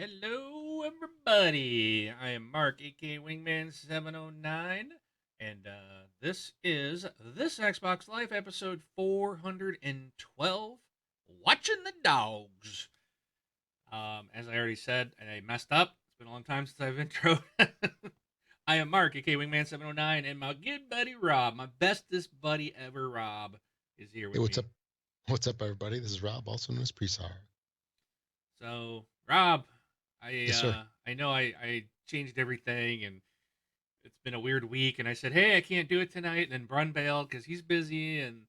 Hello, everybody. I am Mark, aka Wingman709, and this is This Xbox Life episode 412 Watching the Dogs. As I already said, and I messed up, it's been a long time since I've intro. I am Mark, aka Wingman709, and my good buddy Rob, my bestest buddy ever, Rob, is here Hey, with what's me. up? What's up, everybody? This is Rob, also known as Presar. So, Rob, Yes, sir. I know I changed everything and it's been a weird week and I said, "Hey, I can't do it tonight." And then Brun bailed cuz he's busy and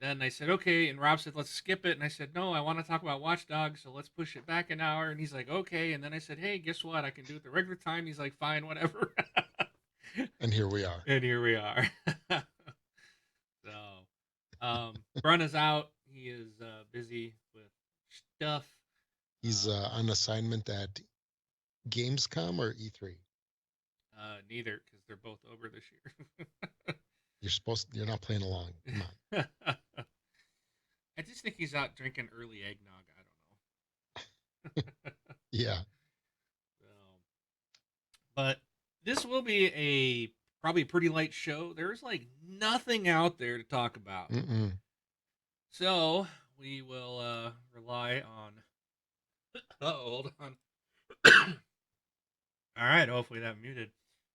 then I said, "Okay." And Rob said, "Let's skip it." And I said, "No, I want to talk about Watch Dogs, so let's push it back an hour." And he's like, "Okay." And then I said, "Hey, guess what? I can do it the regular time." He's like, "Fine, whatever." And here we are. And here we are. So, Brun is out. He is busy with stuff. He's Um, on assignment at Gamescom or E3. Neither, because they're both over this year. You're not playing along. Come on. I just think he's out drinking early eggnog. I don't know. Yeah. So, but this will be a probably pretty light show. There's like nothing out there to talk about. Mm-mm. So we will rely on. Hold on. All right. Hopefully that muted.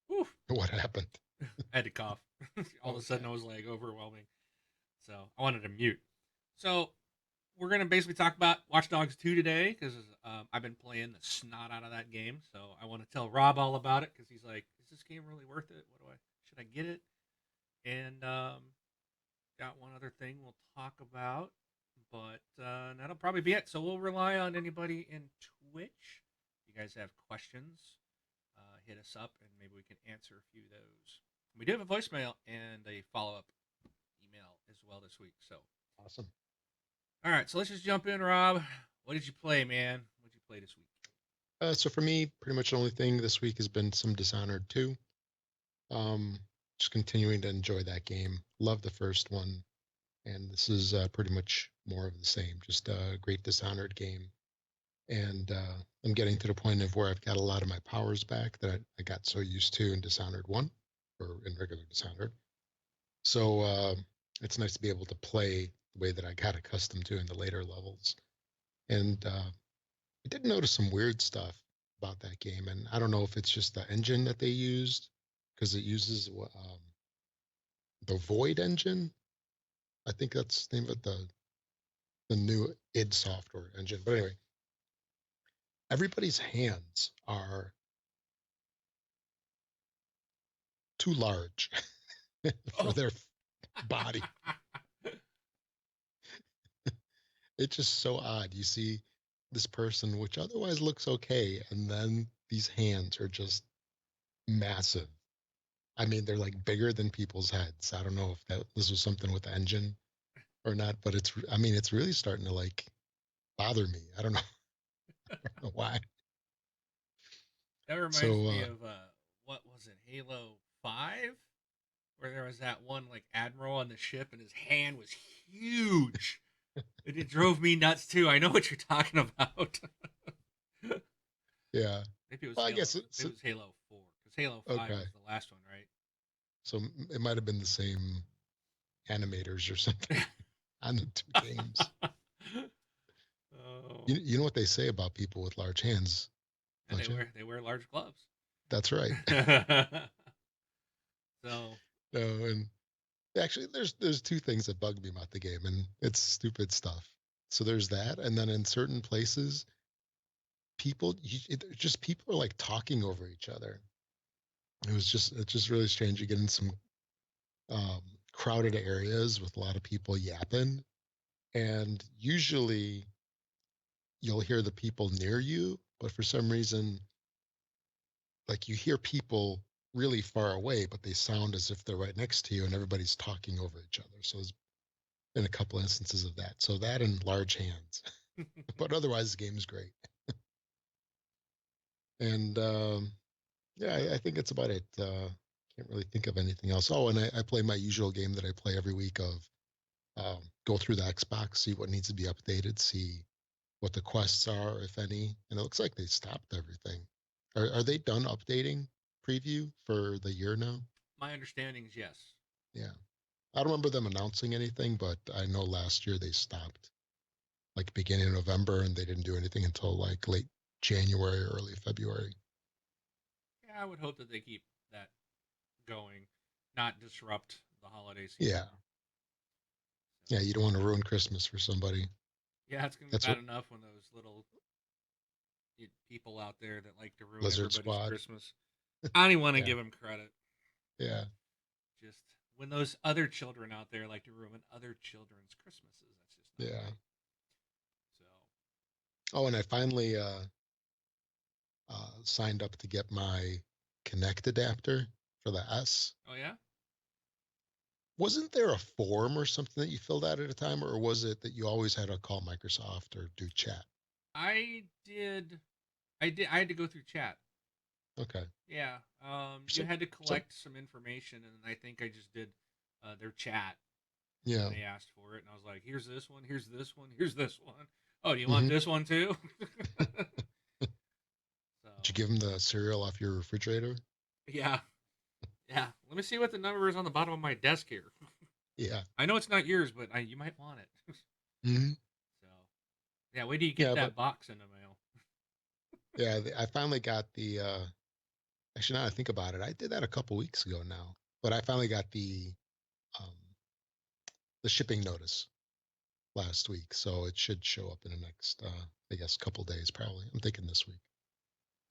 Whew, What happened? I had to cough. All of a sudden, Okay. I was like overwhelming. So I wanted to mute. So we're gonna basically talk about Watch Dogs 2 today because I've been playing the snot out of that game. So I want to tell Rob all about it because he's like, "Is this game really worth it? What do I should I get it?" And got one other thing we'll talk about, but that'll probably be it. So we'll rely on anybody in Twitch. If you guys have questions, hit us up and maybe we can answer a few of those. We do have a voicemail and a follow up email as well this week. So Awesome. all right, so let's just jump in, Rob. What did you play, man? What did you play this week? So for me, pretty much the only thing this week has been some Dishonored 2. Um, just continuing to enjoy that game. Love the first one, and this is pretty much more of the same. Just a great Dishonored game. And I'm getting to the point of where I've got a lot of my powers back that I got so used to in Dishonored 1 or in regular Dishonored. So it's nice to be able to play the way that I got accustomed to in the later levels. And I did notice some weird stuff about that game. And I don't know if it's just the engine that they used, because it uses the Void engine. I think that's the name of it, the new id Software engine. But anyway, everybody's hands are too large for Oh, their body. It's just so odd. You see this person, which otherwise looks okay, and then these hands are just massive. I mean, they're like bigger than people's heads. I don't know if this was something with the engine or not, but I mean, it's really starting to like bother me. I don't know, I don't know why. that reminds So, me of what was it, Halo 5, where there was that one like admiral on the ship and his hand was huge. It drove me nuts too. I know what you're talking about. yeah. Maybe it was Well, I Halo. guess it's Maybe it was Halo 4 because Halo 5 okay. was the last one, So it might have been the same animators or something on the two games. right? Oh, You know what they say about people with large hands, and don't you? they wear large gloves. That's right. So No, and actually, there's two things that bug me about the game, and it's stupid stuff. So there's that, and then in certain places, just people are like talking over each other. It's just really strange. You get in some um, crowded areas with a lot of people yapping, and usually you'll hear the people near you, but for some reason, like you hear people really far away, but they sound as if they're right next to you, and everybody's talking over each other. So there's been a couple instances of that. So that and large hands. But otherwise, the game's great. And yeah, I think that's about it. Can't really think of anything else. Oh, and I play my usual game that I play every week of go through the Xbox, see what needs to be updated, see what the quests are, if any. And it looks like they stopped everything. Are they done updating preview for the year now? My understanding is yes. Yeah. I don't remember them announcing anything, but I know last year they stopped like beginning of November and they didn't do anything until like late January, early February. Yeah, I would hope that they keep that going, not disrupt the holiday season. Yeah. So, Yeah. You don't want to ruin Christmas for somebody. yeah, it's gonna be That's bad what enough when those little people out there that like to ruin Lizard everybody's Squad. Christmas. I don't even want to Yeah. give them credit. Yeah. Just when those other children out there like to ruin other children's Christmases, that's just not Yeah. right. So, Oh, and I finally signed up to get my Connect adapter for the S. oh yeah, Wasn't there a form or something that you filled out at a time, or was it that you always had to call Microsoft or do chat? I did. I had to go through chat. Okay. Yeah. You So, had to so collect some information, and I think I just did their chat when yeah. they asked for it, and I was like, "Here's this one. Here's this one. Here's this one. Oh, do you want Hmm. this one too?" So Did you give them the cereal off your refrigerator? yeah, yeah. Let me see what the number is on the bottom of my desk here. Yeah. I know it's not yours, but you might want it. Hmm. So yeah, wait till you get Yeah, but that box in the mail. yeah, I finally got the. Actually, now I think about it, I did that a couple weeks ago now, but I finally got um, the shipping notice last week, so it should show up in the next, I guess, couple days probably. I'm thinking this week,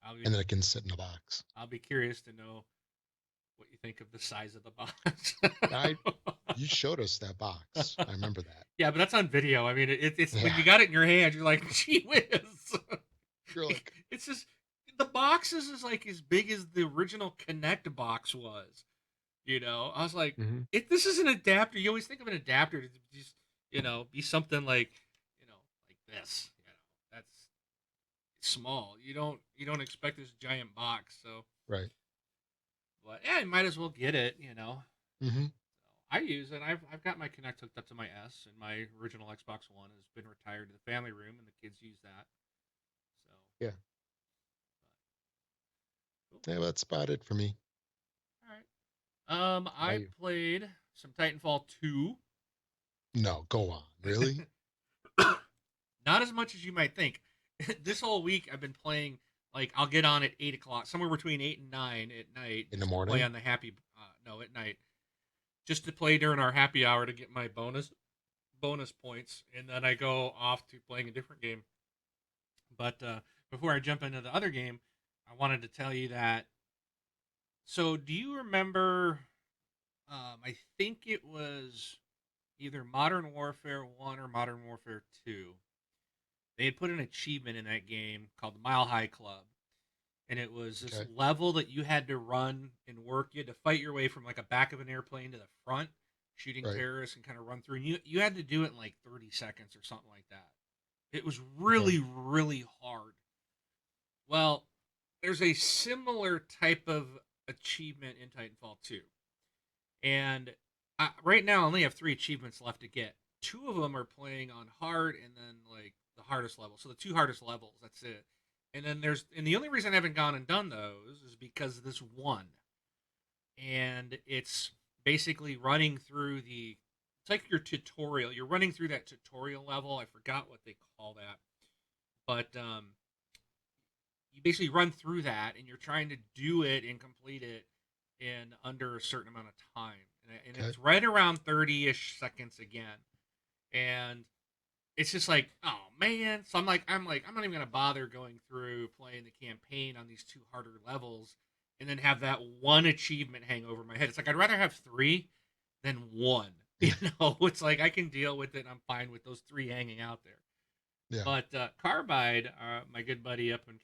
I'll be and then it can sit in a box. I'll be curious to know what you think of the size of the box. I You showed us that box. I remember that. Yeah, but that's on video. I mean, it's when Yeah, you got it in your hand, you're like, gee whiz. you're like, It's just the box is like as big as the original Connect box was. I was like, hmm if this is an adapter, you always think of an adapter to just be something like like this. That's small. You don't expect this giant box. So, right. but yeah, you might as well get it. Hmm. I use it. I've got my Kinect hooked up to my S, and my original Xbox One has been retired to the family room, and the kids use that. So, Yeah, cool. yeah, that's about it for me. All right. How about I you? played some Titanfall 2. No, go on. Really? Not as much as you might think. This whole week I've been playing. Like I'll get on at 8 o'clock, somewhere between 8 and 9 at night, In the just to play morning? on the happy. No, at night, just to play during our happy hour to get my bonus points, and then I go off to playing a different game. But before I jump into the other game, I wanted to tell you that. So, do you remember? I think it was either Modern Warfare 1 or Modern Warfare 2. They had put an achievement in that game called the Mile High Club. And it was this Okay. level that you had to run and work. You had to fight your way from like a back of an airplane to the front, shooting Right. terrorists and kind of run through. And you had to do it in like 30 seconds or something like that. It was Okay. really, really hard. Well, there's a similar type of achievement in Titanfall 2. And right now, I only have 3 achievements left to get. Two of them are playing on hard and then like the hardest level. So the 2 hardest levels, that's it. And the only reason I haven't gone and done those is because of this one. And it's basically running through it's like your tutorial. You're running through that tutorial level. I forgot what they call that. But you basically run through that and you're trying to do it and complete it in under a certain amount of time. And Okay. it's right around 30-ish seconds again. And it's just like, oh man. So I'm not even gonna bother going through playing the campaign on these 2 harder levels and then have that one achievement hang over my head. It's like I'd rather have 3 than one. It's like I can deal with it. I'm fine with those 3 hanging out there. Yeah. But Carbide, my good buddy up in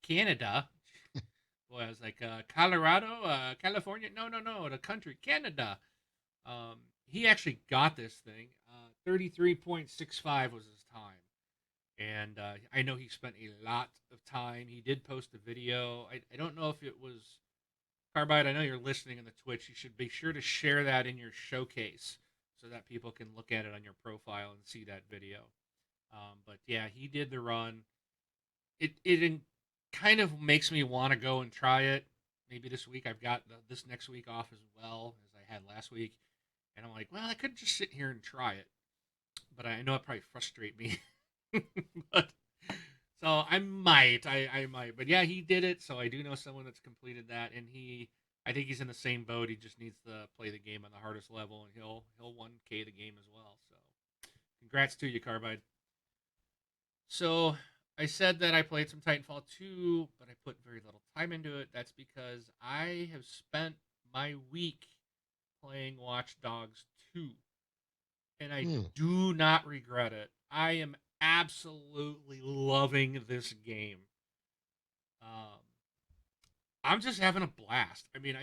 Canada. Boy, I was like, Colorado, California. No, no, no, the country, Canada. He actually got this thing. 33.65 was his time. And I know he spent a lot of time. He did post a video. I don't know if it was Carbide. I know you're listening in the Twitch. You should be sure to share that in your showcase so that people can look at it on your profile and see that video. But yeah, he did the run. It kind of makes me want to go and try it. Maybe this week. I've got this next week off as well as I had last week, and I'm like, well, I could just sit here and try it, but I know it probably frustrate me. but so I might, but yeah, he did it. So I do know someone that's completed that, and I think he's in the same boat. He just needs to play the game on the hardest level, and he'll 1K the game as well. So congrats to you, Carbide. So I said that I played some Titanfall 2, but I put very little time into it. That's because I have spent my week playing Watch Dogs 2, and I Hmm. do not regret it. I am absolutely loving this game. Um, I'm just having a blast. I mean,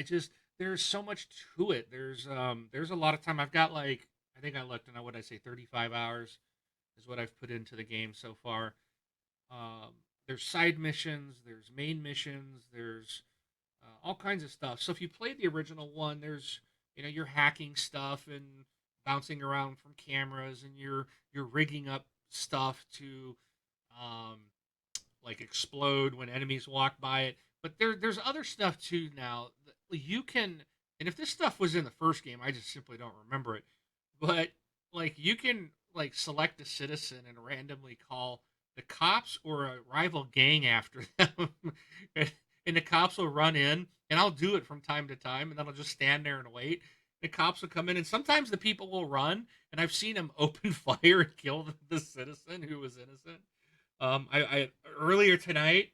there's so much to it. There's a lot of time. I've got like I think I looked and I what I say 35 hours is what I've put into the game so far. Um, there's side missions, there's main missions, there's all kinds of stuff. So if you played the original one, there's you're hacking stuff and bouncing around from cameras, and you're rigging up stuff to um, like explode when enemies walk by it. But there's other stuff too now. You can, and if this stuff was in the first game, I just simply don't remember it. But like you can like select a citizen and randomly call the cops or a rival gang after them, and the cops will run in, and I'll do it from time to time, and then I'll just stand there and wait. The cops will come in, and sometimes the people will run, and I've seen them open fire and kill the citizen who was innocent. I earlier tonight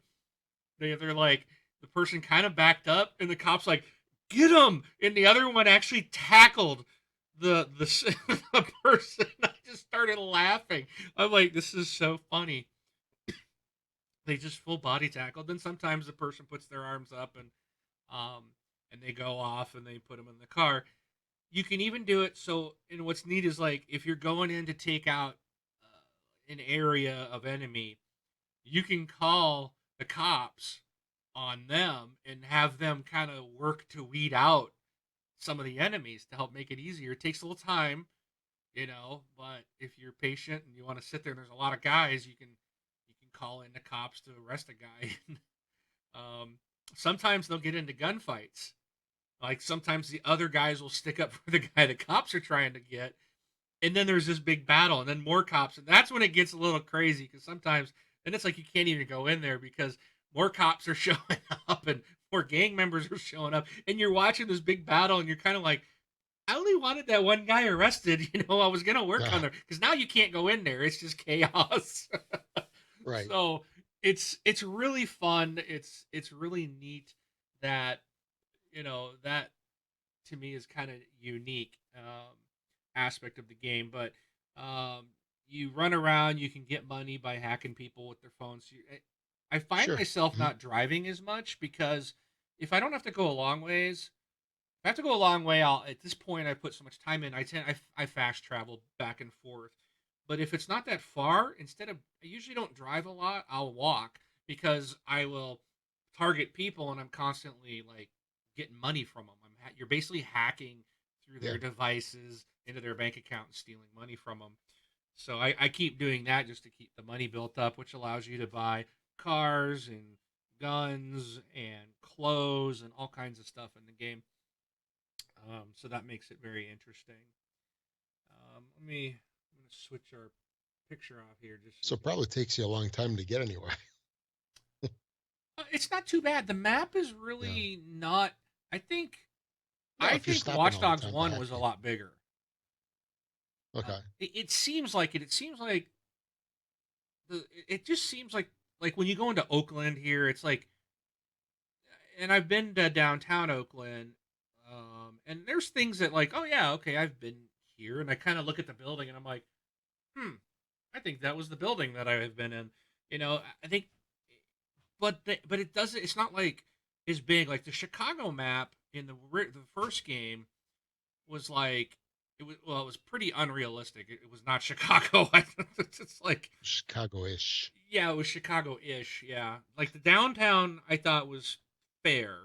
they're like the person kind of backed up, and the cops like get him, and the other one actually tackled the the person. I just started laughing. I'm like, this is so funny. They just full body tackled. Then sometimes the person puts their arms up um and they go off and they put them in the car. You can even do it so. And what's neat is like if you're going in to take out an area of enemy, you can call the cops on them and have them kind of work to weed out some of the enemies to help make it easier. It takes a little time, but if you're patient and you want to sit there and there's a lot of guys, you can call in the cops to arrest a guy. um, Sometimes they'll get into gunfights. Like sometimes the other guys will stick up for the guy the cops are trying to get, and then there's this big battle, and then more cops, and that's when it gets a little crazy because sometimes then it's like you can't even go in there because more cops are showing up and more gang members are showing up, and you're watching this big battle, and you're kind of like, I only wanted that one guy arrested. I was gonna work on Ah, there because now you can't go in there. It's just chaos. right. So it's really fun. It's really neat that that to me is kind of unique aspect of the game. But um, you run around, you can get money by hacking people with their phones. I find Sure. myself Mhm. not driving as much because if I don't have to go a long ways, if I have to go a long way, I'll at this point I put so much time in. I fast travel back and forth. But if it's not that far, instead of I usually don't drive a lot, I'll walk because I will target people and I'm constantly like getting money from them. You're basically hacking through Yeah. their devices into their bank account and stealing money from them. So I keep doing that just to keep the money built up, which allows you to buy cars and guns and clothes and all kinds of stuff in the game. So that makes it very interesting. I'm gonna switch our picture off here just so So you it can. probably takes you a long time to get anywhere. It's not too bad. The map is Yeah. really not. I think. Well, I if you're think stopping Watch all the Dogs time to One hack was a people. lot bigger. Okay. It seems like it. It seems like it just seems like when you go into Oakland here, it's like, and I've been to downtown Oakland, and there's things that like, oh yeah, okay, I've been here, and I kind of look at the building, and I'm like, hmm, I think that was the building that I have been in. I think, but it doesn't. It's not like as big. Like the Chicago map in the first game was like it was pretty unrealistic. It was not Chicago. It's like Chicago-ish. yeah, it was Chicago-ish. Yeah, like the downtown I thought was fair,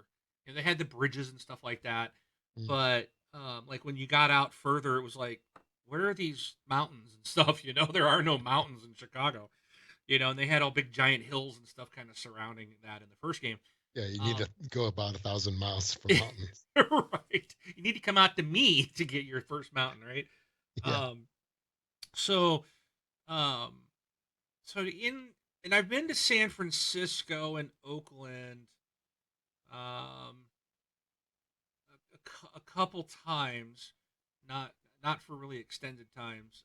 and they had the bridges and stuff like that. Mm. But like when you got out further, it was like where are these mountains and stuff? There are no mountains in Chicago. And they had all big giant hills and stuff kind of surrounding that in the first game. Yeah, you need to Um, go about 1,000 miles for mountains. right. You need to come out to me to get your first mountain, right? Yeah, Um, so, um, so in and I've been to San Francisco and Oakland, um, a couple times, not not for really extended times.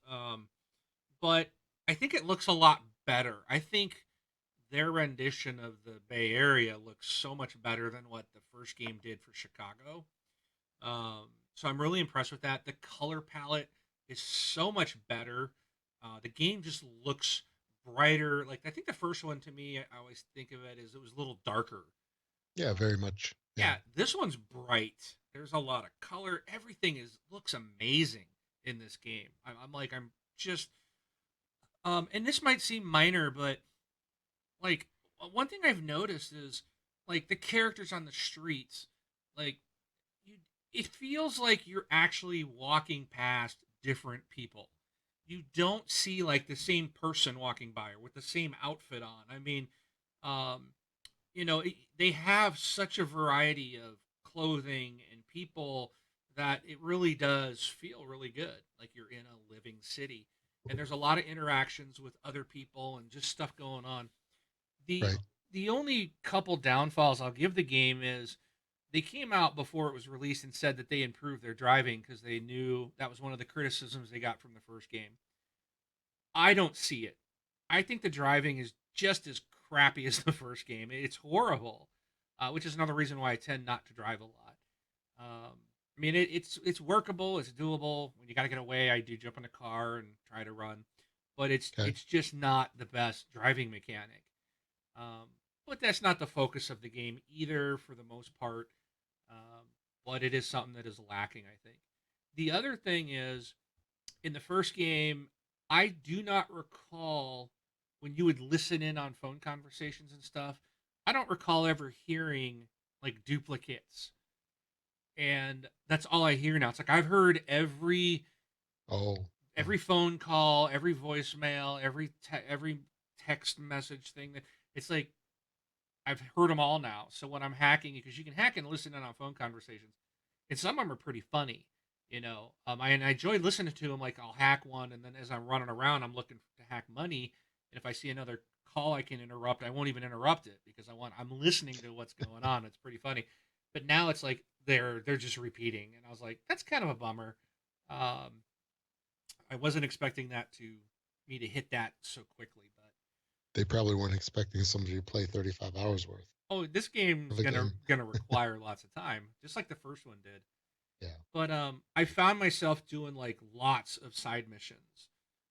But I think it looks a lot better. I think their rendition of the Bay Area looks so much better than what the first game did for Chicago. So I'm really impressed with that. The color palette is so much better. The game just looks brighter. Like I think the first one to me, I always think of it as it was a little darker. yeah, very much. Yeah, Yeah, this one's bright. There's a lot of color. Everything is looks amazing in this game. I'm like I'm just and this might seem minor, but like one thing I've noticed is like the characters on the streets, like you, it feels like you're actually walking past different people. You don't see like the same person walking by or with the same outfit on. I mean, um, they have such a variety of clothing and people that it really does feel really good, like you're in a living city. And there's a lot of interactions with other people and just stuff going on. the right. the only couple downfalls I'll give the game is they came out before it was released and said that they improved their driving because they knew that was one of the criticisms they got from the first game. I don't see it. I think the driving is just as crappy as the first game. It's horrible, which is another reason why I tend not to drive a lot. I mean, it's workable, it's doable. When you got to get away, I do jump in the car and try to run, but it's Okay. it's just not the best driving mechanic. Um, but that's not the focus of the game either, for the most part. Um, but it is something that is lacking, I think. The other thing is, in the first game, I do not recall when you would listen in on phone conversations and stuff. I don't recall ever hearing like duplicates, and that's all I hear now. It's like I've heard Oh, every phone call, every voicemail, every text message thing that it's like I've heard them all now. So when I'm hacking, because you can hack and listen in on phone conversations, and some of them are pretty funny. And I enjoy listening to them. Like I'll hack one, and then as I'm running around, I'm looking to hack money. And if I see another call I can interrupt, I won't even interrupt it because I'm listening to what's going on. It's pretty funny. But now it's like they're just repeating, and I was like, that's kind of a bummer. Um, I wasn't expecting that to me to hit that so quickly, but they probably weren't expecting somebody to play 35 hours worth oh, this of game's a gonna game. gonna require lots of time, just like the first one did. Yeah, But I found myself doing like lots of side missions,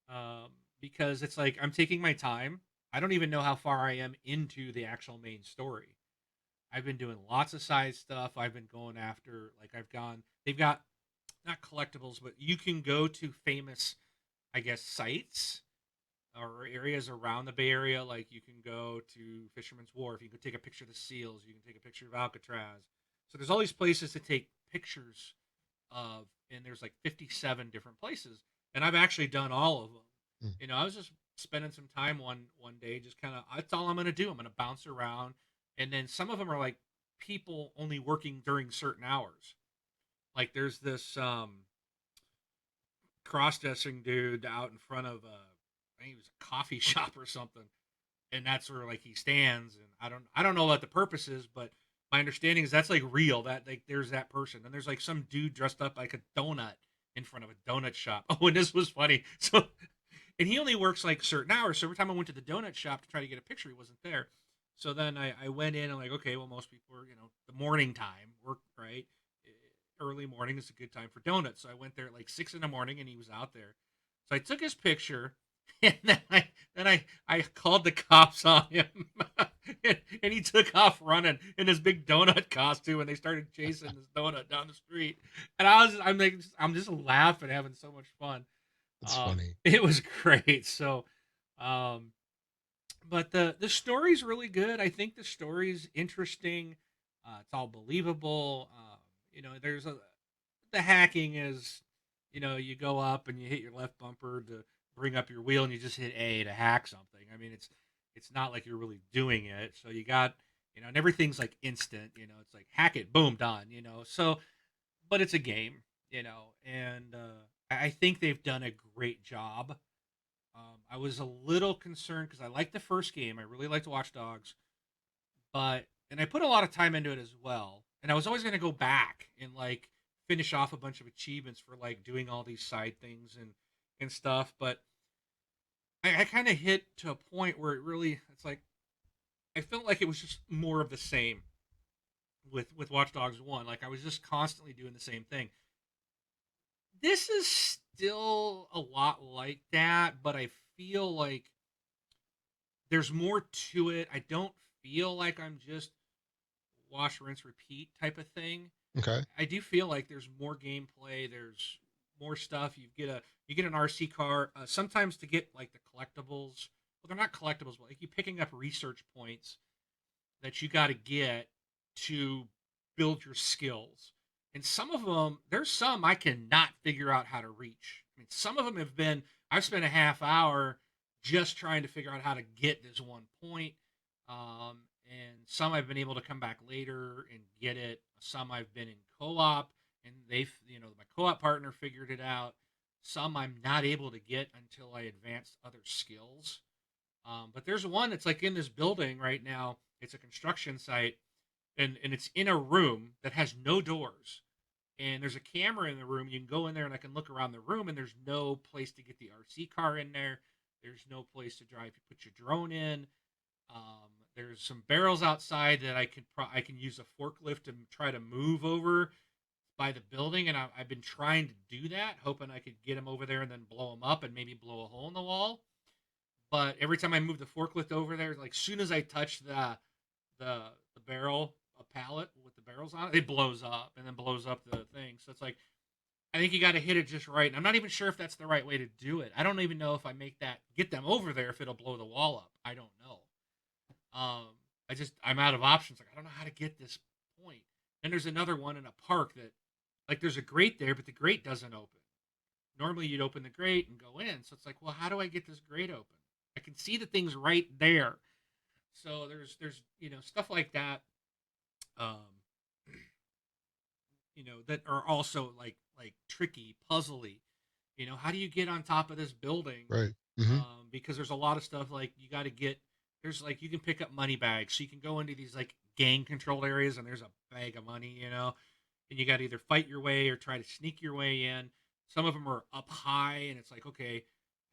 um, because it's like I'm taking my time. I don't even know how far I am into the actual main story. I've been doing lots of side stuff. I've been going after like I've gone. They've got not collectibles, but you can go to famous, I guess, sites or areas around the Bay Area. Like you can go to Fisherman's Wharf. You can take a picture of the seals. You can take a picture of Alcatraz. So there's all these places to take pictures of, and there's like 57 different places, and I've actually done all of them. mm, I was just spending some time one day, just kind of that's all I'm gonna do. I'm gonna bounce around, and then some of them are like people only working during certain hours. Like there's this cross-dressing dude out in front of I think it was a coffee shop or something, and that's where like he stands. And I don't know what the purpose is, but my understanding is that's like real. That like there's that person, and there's like some dude dressed up like a donut in front of a donut shop. Oh, and this was funny. So, and he only works like certain hours. So every time I went to the donut shop to try to get a picture, he wasn't there. So then I went in and like, okay, well, most people are, the morning time work, right? Early morning is a good time for donuts. So I went there at like 6 in the morning and he was out there. So I took his picture and then I called the cops on him. and he took off running in his big donut costume and they started chasing this donut down the street. And I'm just laughing, having so much fun. that's funny. It was great. So, um, but the story's really good. I think the story's interesting. It's all believable. There's the hacking is you go up and you hit your left bumper to bring up your wheel, and you just hit A to hack something. I mean, it's not like you're really doing it. So you got, and everything's like instant. It's like hack it, boom, done. So but it's a game, and I think they've done a great job. I was a little concerned because I liked the first game. I really liked Watch Dogs, and I put a lot of time into it as well. And I was always going to go back and like finish off a bunch of achievements for like doing all these side things and stuff. But I kind of hit to a point where it's like I felt like it was just more of the same with Watch Dogs One. Like I was just constantly doing the same thing. This is still a lot like that, but I feel like there's more to it. I don't feel like I'm just wash, rinse, repeat type of thing. Okay. I do feel like there's more gameplay. There's more stuff. You get an RC car. Sometimes to get like the collectibles. Well, they're not collectibles, but like you picking up research points that you got to get to build your skills. And some of them, there's some I cannot figure out how to reach. I mean, some of them have been, I've spent a half hour just trying to figure out how to get this one point. And some I've been able to come back later and get it. Some I've been in co-op and my co-op partner figured it out. Some I'm not able to get until I advance other skills. But there's one that's like in this building right now. It's a construction site, and it's in a room that has no doors. And there's a camera in the room. You can go in there, and I can look around the room, and there's no place to get the RC car in there. There's no place to drive. You put your drone in. There's some barrels outside that I can use a forklift to try to move over by the building, and I've been trying to do that, hoping I could get them over there and then blow them up and maybe blow a hole in the wall. But every time I move the forklift over there, like soon as I touch the barrel, a pallet with the barrels on it, it blows up and then blows up the thing. So it's like I think you got to hit it just right. And I'm not even sure if that's the right way to do it. I don't even know if I get them over there if it'll blow the wall up. I don't know. Um, I'm out of options. Like I don't know how to get this point. And there's another one in a park that like there's a grate there, but the grate doesn't open. Normally you'd open the grate and go in. So it's like, well, how do I get this grate open? I can see the things right there. So there's stuff like that, um, that are also like tricky, puzzly. How do you get on top of this building? Right. Hmm. Because there's a lot of stuff like you got to get. There's like you can pick up money bags, so you can go into these like gang controlled areas, and there's a bag of money, and you got to either fight your way or try to sneak your way in. Some of them are up high, and it's like, okay,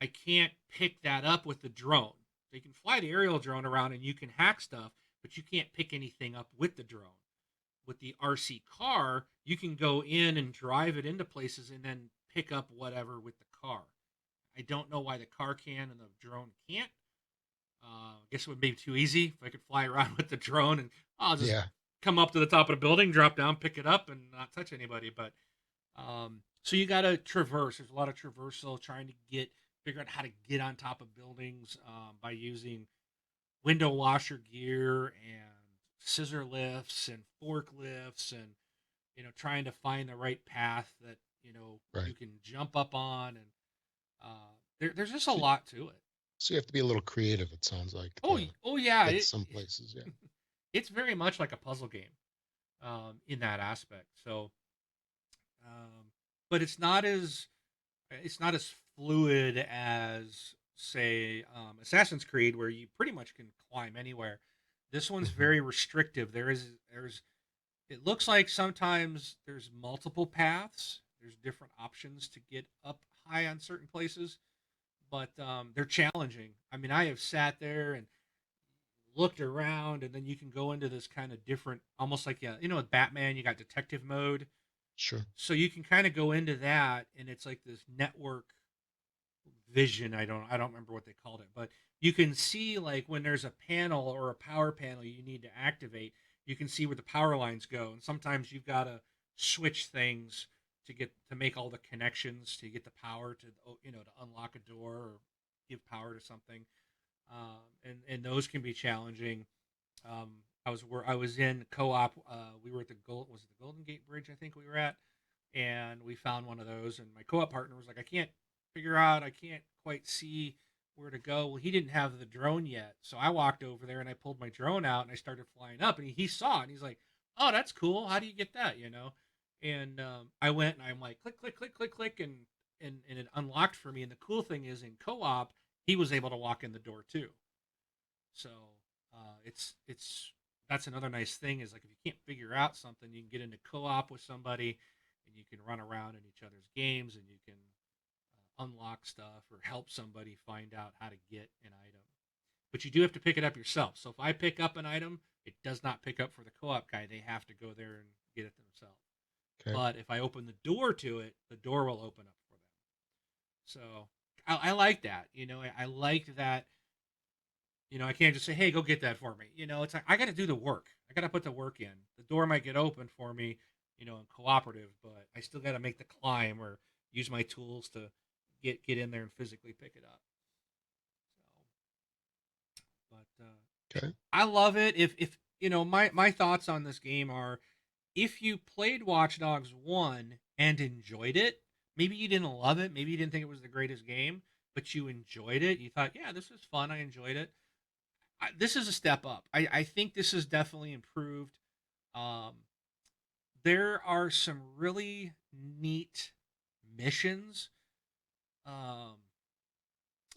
I can't pick that up with the drone. So you can fly the aerial drone around and you can hack stuff, but you can't pick anything up with the drone. With the RC car, you can go in and drive it into places and then pick up whatever with the car. I don't know why the car can and the drone can't. I guess it would be too easy if I could fly around with the drone and I'll just Yeah. come up to the top of the building, drop down, pick it up, and not touch anybody. But so you got to traverse. There's a lot of traversal trying to figure out how to get on top of buildings by using window washer gear and scissor lifts and forklifts and trying to find the right path that you Right. can jump up on and there's just a So, lot to it. so you have to be a little creative. It sounds like Oh, to oh yeah, get some places. Yeah. it's very much like a puzzle game in that aspect. So, um, but it's not as fluid as say Assassin's Creed, where you pretty much can climb anywhere. This one's Hmm. very restrictive. There's it looks like sometimes there's multiple paths. There's different options to get up high on certain places, but they're challenging. I mean, I have sat there and looked around, and then you can go into this kind of different, almost like with Batman, you got detective mode, Sure. so you can kind of go into that, and it's like this network vision. I don't remember what they called it, but you can see like when there's a panel or a power panel you need to activate, you can see where the power lines go, and sometimes you've got to switch things to make all the connections to get the power to unlock a door or give power to something. And those can be challenging. I was in co-op. We were at was it the Golden Gate Bridge? I think we were at. and we found one of those. And my co-op partner was like, I can't quite see where to go. Well, he didn't have the drone yet, so I walked over there and I pulled my drone out and I started flying up, and he saw it and he's like, "Oh, that's cool. How do you get that?" And I went and I'm like, click, click, click, click, click, and it unlocked for me. And the cool thing is, in co-op, he was able to walk in the door too. So it's that's another nice thing is like if you can't figure out something, you can get into co-op with somebody, and you can run around in each other's games, and you can unlock stuff or help somebody find out how to get an item. But you do have to pick it up yourself. So if I pick up an item, it does not pick up for the co-op guy. They have to go there and get it themselves. Okay. But if I open the door to it, the door will open up for them. So I like that. I like that. I can't just say, "Hey, go get that for me." It's like I got to do the work. I got to put the work in. The door might get open for me, in cooperative, but I still got to make the climb or use my tools to get in there and physically pick it up. So, but Okay. I love it. If my thoughts on this game are, if you played Watch Dogs 1 and enjoyed it, maybe you didn't love it, maybe you didn't think it was the greatest game, but you enjoyed it. You thought, yeah, this was fun. I enjoyed it. This is a step up. I think this is definitely improved. Um, there are some really neat missions um,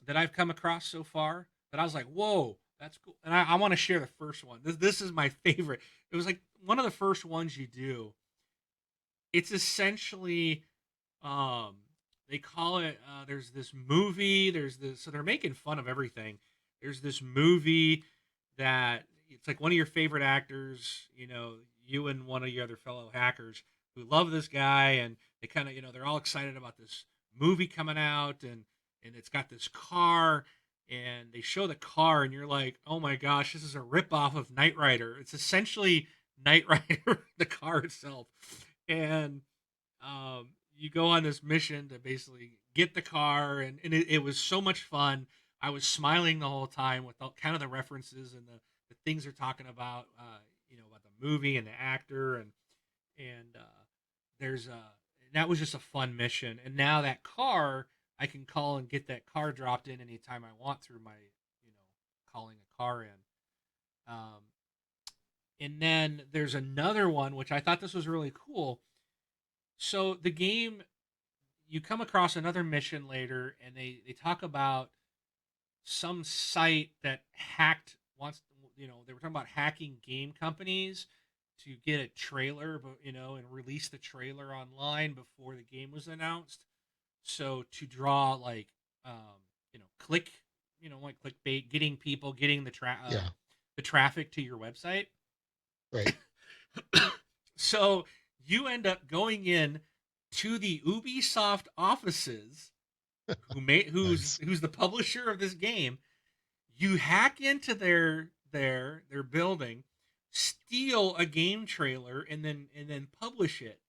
that I've come across so far that I was like, whoa, that's cool. And I want to share the first one. This is my favorite. It was like one of the first ones you do. It's essentially, um, they call it, there's this movie, so they're making fun of everything. There's this movie that it's like one of your favorite actors, you and one of your other fellow hackers who love this guy, and they kind of, they're all excited about this movie coming out, and it's got this car, and they show the car, and you're like, oh my gosh, this is a ripoff of Knight Rider. It's essentially Knight Rider, the car itself, and you go on this mission to basically get the car, and it was so much fun. I was smiling the whole time with kind of the references and the things they're talking about, about the movie and the actor, and there's that was just a fun mission. And now that car, I can call and get that car dropped in anytime I want through my, calling a car in. And then there's another one which I thought this was really cool. So the game, you come across another mission later, and they talk about some site that hacked wants they were talking about hacking game companies to get a trailer, but and release the trailer online before the game was announced, so to draw like click like clickbait, getting people, getting Yeah. the traffic to your website. Right. So you end up going in to the Ubisoft offices, Nice. who's the publisher of this game. You hack into their building, steal a game trailer, and then publish it.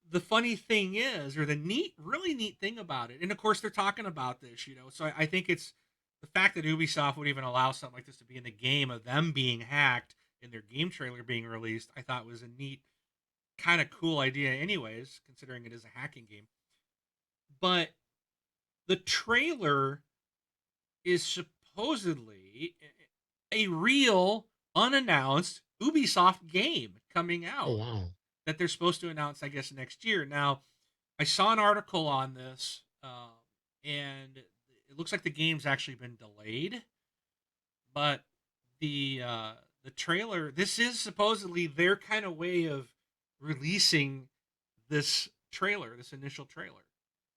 The funny thing is, or the really neat thing about it, and of course they're talking about this, so I think it's the fact that Ubisoft would even allow something like this to be in the game of them being hacked and their game trailer being released. I thought was a neat, kind of cool idea, anyways, considering it is a hacking game. But the trailer is supposedly a real unannounced Ubisoft game coming Oh out wow. that they're supposed to announce, I guess, next year. Now, I saw an article on this, and it looks like the game's actually been delayed, but the trailer. This is supposedly their kind of way of releasing this initial trailer.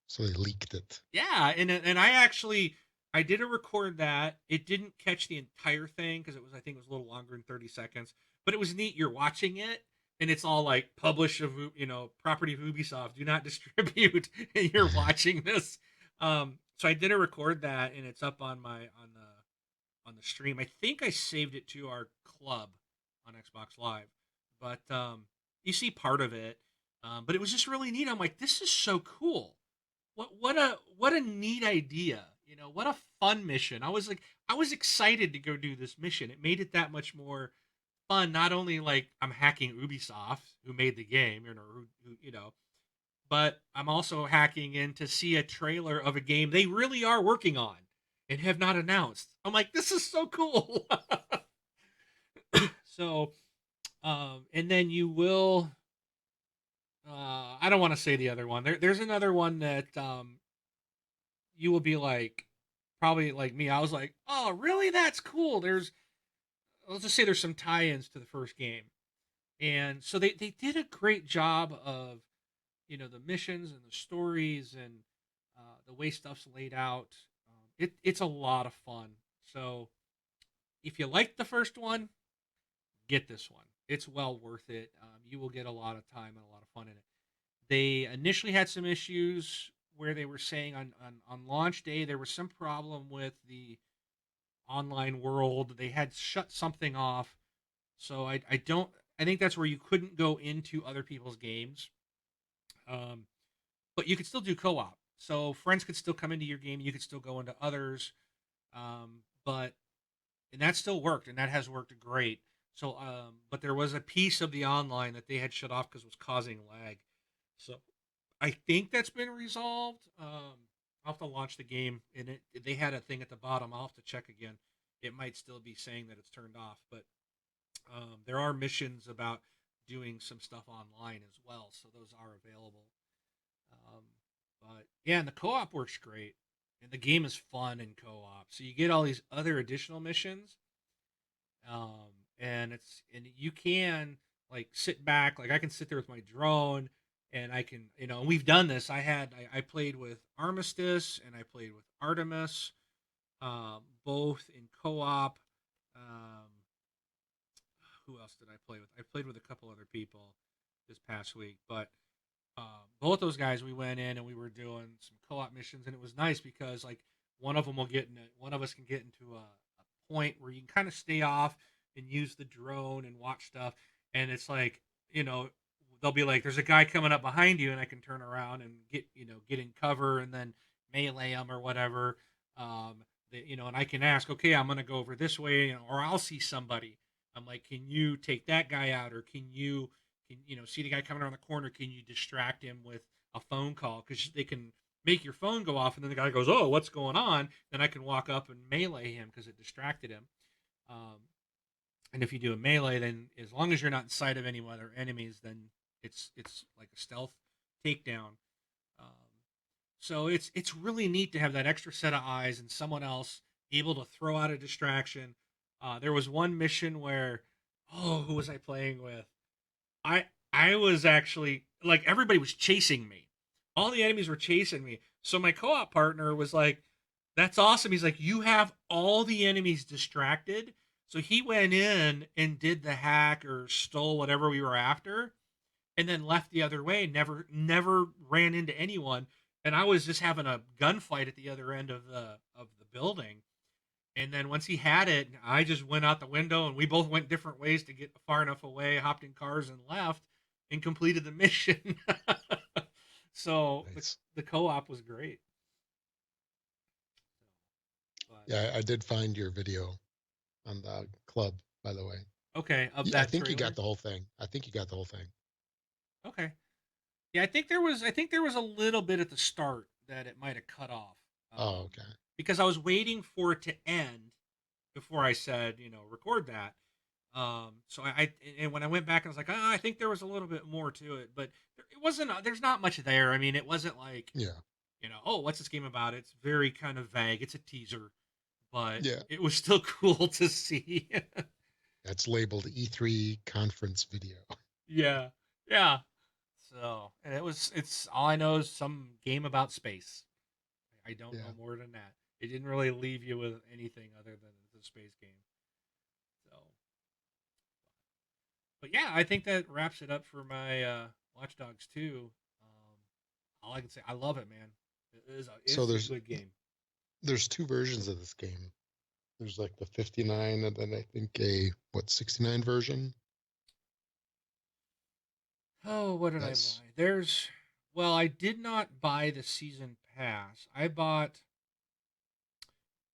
So they leaked it. Yeah, and I did a record that. It didn't catch the entire thing because I think it was a little longer than 30 seconds, but it was neat. You're watching it and it's all like publish of property of Ubisoft, do not distribute, and you're watching this. So I did a record that, and it's up on the stream. I think I saved it to our club on Xbox Live, but you see part of it. But it was just really neat. I'm like, this is so cool. What a neat idea. What a fun mission. I was excited to go do this mission. It made it that much more fun. Not only like I'm hacking Ubisoft, who made the game, who but I'm also hacking in to see a trailer of a game they really are working on and have not announced. I'm like, this is so cool. So, and then you will. I don't want to say the other one. There's another one that you will be like, probably like me. I was like, oh, really? That's cool. Let's just say there's some tie-ins to the first game, and so they did a great job of the missions and the stories and the way stuff's laid out. It's a lot of fun. So if you liked the first one, get this one. It's well worth it. You will get a lot of time and a lot of fun in it. They initially had some issues where they were saying on launch day there was some problem with the online world. They had shut something off. So I think that's where you couldn't go into other people's games. Um, but you could still do co-op. So friends could still come into your game. You could still go into others. But and that still worked, and that has worked great. So, but there was a piece of the online that they had shut off because it was causing lag. So I think that's been resolved. I'll have to launch the game, and they had a thing at the bottom. I'll have to check again. It might still be saying that it's turned off, but there are missions about doing some stuff online as well, so those are available. Um, but yeah, and the co-op works great, and the game is fun in co-op. So you get all these other additional missions, and you can like sit back. Like I can sit there with my drone, and I can and we've done this. I played with Armistice and I played with Artemis, both in co-op. Um, who else did I play with? I played with a couple other people this past week, but both those guys we went in and we were doing some co-op missions, and it was nice because like one of us can get into a point where you can kind of stay off and use the drone and watch stuff, and it's like they'll be like there's a guy coming up behind you, and I can turn around and get in cover and then melee him or whatever. And I can ask, okay, I'm gonna go over this way, or I'll see somebody. I'm like, can you take that guy out, or can see the guy coming around the corner? Can you distract him with a phone call? Because they can make your phone go off, and then the guy goes, "Oh, what's going on?" Then I can walk up and melee him because it distracted him. Um, and if you do a melee, then as long as you're not in sight of any other enemies, then it's like a stealth takedown. Um, so it's really neat to have that extra set of eyes and someone else able to throw out a distraction. There was one mission where, oh, who was I playing with? I was actually like everybody was chasing me. All the enemies were chasing me. So my co-op partner was like, "That's awesome." He's like, "You have all the enemies distracted." So he went in and did the hack or stole whatever we were after, and then left the other way. Never ran into anyone. And I was just having a gunfight at the other end of the building. And then once he had it, I just went out the window and we both went different ways to get far enough away, hopped in cars and left and completed the mission. So Nice. the co-op was great. But Yeah, I did find your video on the club, by the way. okay, of I that think you got trailer. the whole thing. I think you got the whole thing. Okay. Yeah, I think there was a little bit at the start that it might have cut off. Oh, Um, okay. because I was waiting for it to end before I said, record that. So and when I went back, I was like, I think there was a little bit more to it, but it wasn't. There's not much there. I mean, it wasn't like Yeah. oh, what's this game about? It's very kind of vague. It's a teaser, but Yeah. it was still cool to see. That's labeled E3 conference video. Yeah, yeah. So and it's all I know is some game about space. I don't know Yeah. more than that. It didn't really leave you with anything other than the space game. So, but yeah, I think that wraps it up for my Watch Dogs 2. All I can say, I love it, man. So It's a good game. there's two versions of this game. There's like the 59 and then I think a what 69 version. Oh, what did I That's buy? Well, I did not buy the season pass. I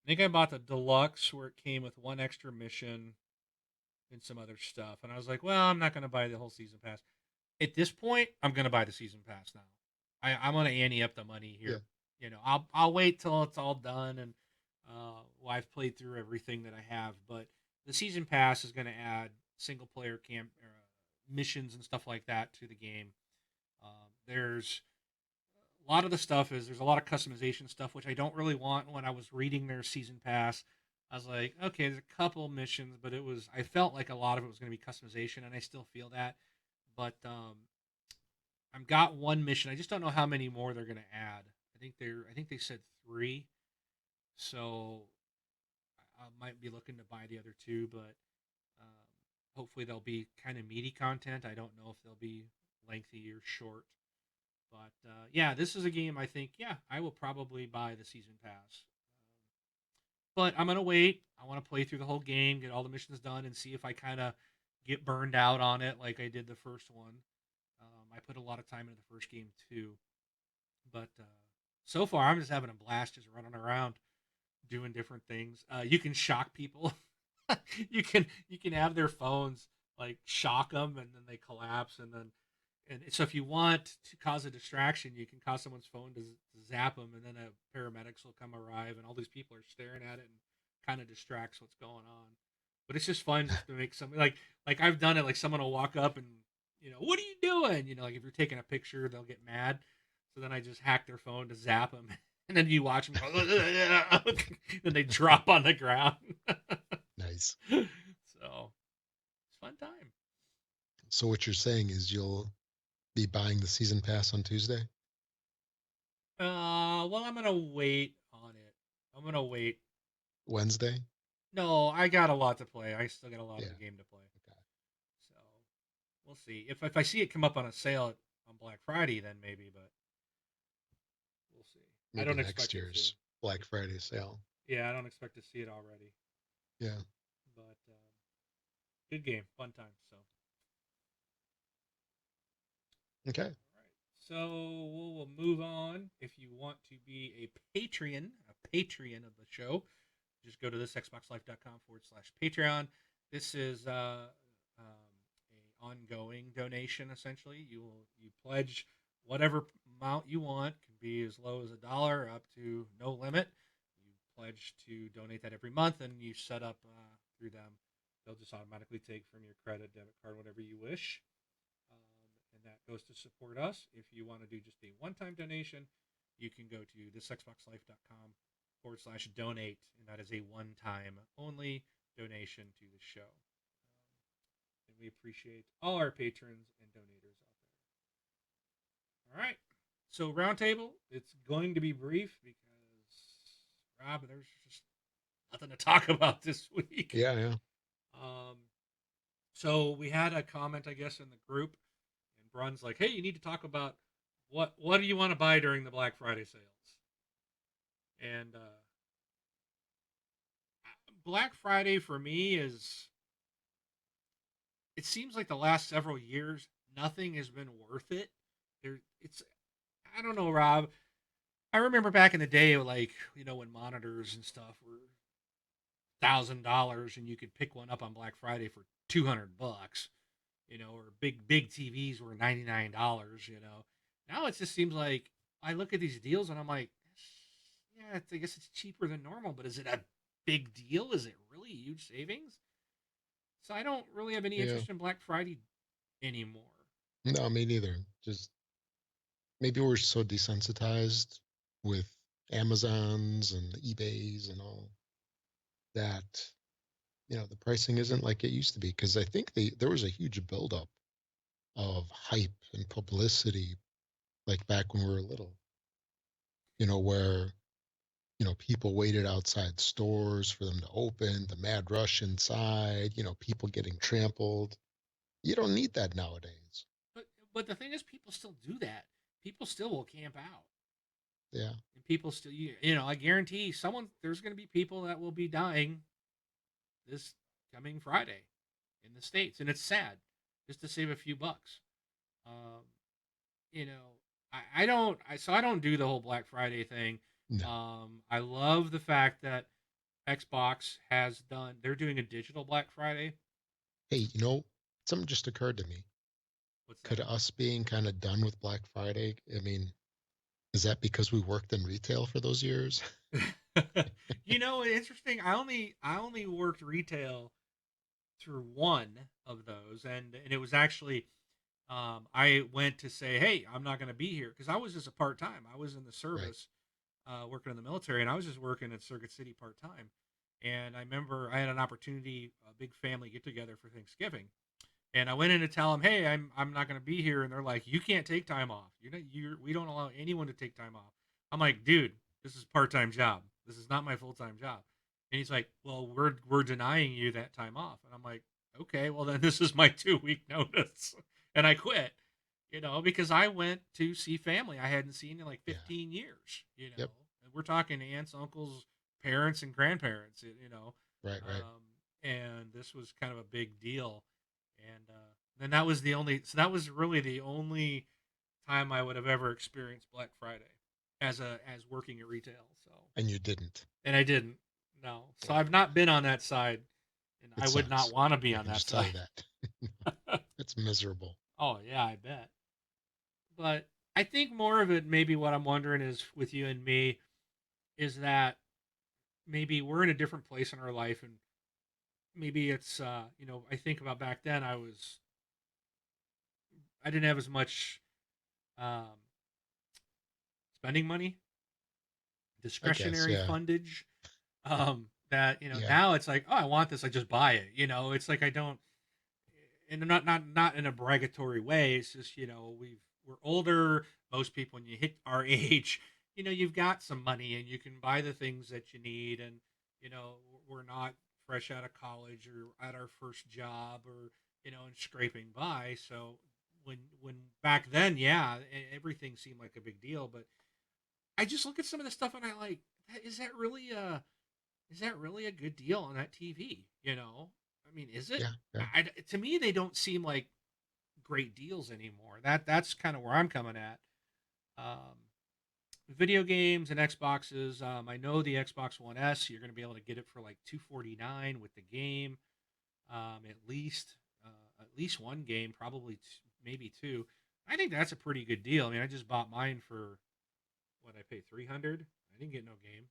think I bought the deluxe where it came with one extra mission and some other stuff. And I was like, well, I'm not going to buy the whole season pass. At this point, I'm going to buy the season pass now. I'm gonna ante up the money Yeah. here. I'll wait till it's all done and I've played through everything that I have. But the season pass is gonna add single player camp missions and stuff like that to the game. There's a lot of the stuff is there's a lot of customization stuff which I don't really want. When I was reading their season pass, I was like, okay, there's a couple missions, but I felt like a lot of it was going to be customization, and I still feel that. But I've got one mission. I just don't know how many more they're going to add. I think they said 3, so I might be looking to buy the other 2, but um, hopefully they'll be kind of meaty content. I don't know if they'll be lengthy or short. But yeah, this is a game I think, yeah, I will probably buy the season pass. But I'm going to wait. I want to play through the whole game, get all the missions done, and see if I kind of get burned out on it like I did the first one. I put a lot of time into the first game too. But so far, I'm just having a blast just running around doing different things. You can shock people. You can have their phones like shock them and then they collapse and so if you want to cause a distraction, you can cause someone's phone to zap them, and then a paramedics will come arrive, and all these people are staring at it and kind of distracts what's going on. But it's just fun just to make something like I've done it. Like someone will walk up and what are you doing? Like if you're taking a picture, they'll get mad. So then I just hack their phone to zap them, and then you watch them go, and they drop on the ground. Nice. So it's fun time. So what you're saying is you'll be buying the season pass on Tuesday? Well, I'm gonna wait on it. I'm gonna wait. Wednesday? No, I got a lot to play. I still got a lot of Yeah. the game to play. Okay. So we'll see. If I see it come up on a sale on Black Friday, then maybe. But we'll see. I Maybe don't next expect it to. year's Black Friday sale. Yeah, I don't expect to see it already. Yeah. But good game, fun time. So Okay. all right. So we'll move on. If you want to be a Patreon of the show, just go to thisxboxlife.com/Patreon. This is a ongoing donation. Essentially, you pledge whatever amount you want. Can be as low as $1 up to no limit. You pledge to donate that every month, and you set up through them. They'll just automatically take from your credit, debit card, whatever you wish. And that goes to support us. If you want to do just a one-time donation, you can go to thisxboxlife.com/donate, and that is a one-time only donation to the show. And we appreciate all our patrons and donators out there. All right. So roundtable, it's going to be brief because Rob, there's just nothing to talk about this week. Yeah, yeah. Um, so we had a comment, I guess, in the group, and Brun's like, "Hey, you need to talk about what do you want to buy during the Black Friday sales?" And Black Friday for me is it seems like the last several years nothing has been worth it. It's I don't know, Rob. I remember back in the day, like when monitors and stuff were $1,000, and you could pick one up on Black Friday for $200. Or big TVs were $99. Now it just seems like I look at these deals and I'm like, yeah, I guess it's cheaper than normal, but is it a big deal? Is it really huge savings? So I don't really have any Yeah. interest in Black Friday anymore. No, me neither. Just maybe we're so desensitized with Amazons and eBays and all that, the pricing isn't like it used to be. Because I think there was a huge buildup of hype and publicity, like back when we were little, where people waited outside stores for them to open, the mad rush inside, people getting trampled. You don't need that nowadays. But the thing is, people still do that. People still will camp out. Yeah. And people still, I guarantee there's going to be people that will be dying this coming Friday in the States. And it's sad just to save a few bucks. Um, you know, I don't do the whole Black Friday thing. No. I love the fact that Xbox they're doing a digital Black Friday. Hey, something just occurred to me. What's Could that? us being kind of done with Black Friday, I mean, Is that because we worked in retail for those years? Interesting. I only worked retail through one of those, and it was actually I went to say, hey, I'm not going to be here because I was just a part time. I was in the Right. service, working in the military, and I was just working at Circuit City part time. And I remember I had an opportunity, a big family get together for Thanksgiving, and I went in to tell them, hey, I'm not going to be here, and they're like, you can't take time off. We don't allow anyone to take time off. I'm like, dude, this is a part time job. This is not my full time job. And he's like, well, we're denying you that time off, and I'm like, okay, well then this is my 2 week notice, and I quit. Because I went to see family I hadn't seen in like Yeah. 15 years. Yep. And we're talking aunts, uncles, parents, and grandparents. Right. Right. And this was kind of a big deal, and then that was the only. So that was really the only time I would have ever experienced Black Friday as working at retail. So, And you didn't. and I didn't. No, so Yeah. I've not been on that side, and It I would not sucks. want to be I on can that just tell you side. that. It's miserable. Oh yeah, I bet. But I think more of it, maybe what I'm wondering is with you and me, is that maybe we're in a different place in our life, and maybe it's I think about back then I didn't have as much um, spending money, I guess. discretionary Yeah. fundage. That Yeah. now it's like, oh, I want this, I just buy it. It's like I don't, and not in a bragatory way. It's just we're older. Most people, when you hit our age, you've got some money and you can buy the things that you need, and you know we're not fresh out of college or at our first job or and scraping by. So when back then, yeah, everything seemed like a big deal, but I just look at some of the stuff and I like, is that really a good deal on that TV? I mean, is it? Yeah. Yeah. To me, they don't seem like great deals anymore. That's kind of where I'm coming at. Um, Video games and Xboxes. I know the Xbox One S. You're going to be able to get it for like $249 with the game. At least one game, probably maybe two. I think that's a pretty good deal. I mean, I just bought mine for what I paid 300. I didn't get no game.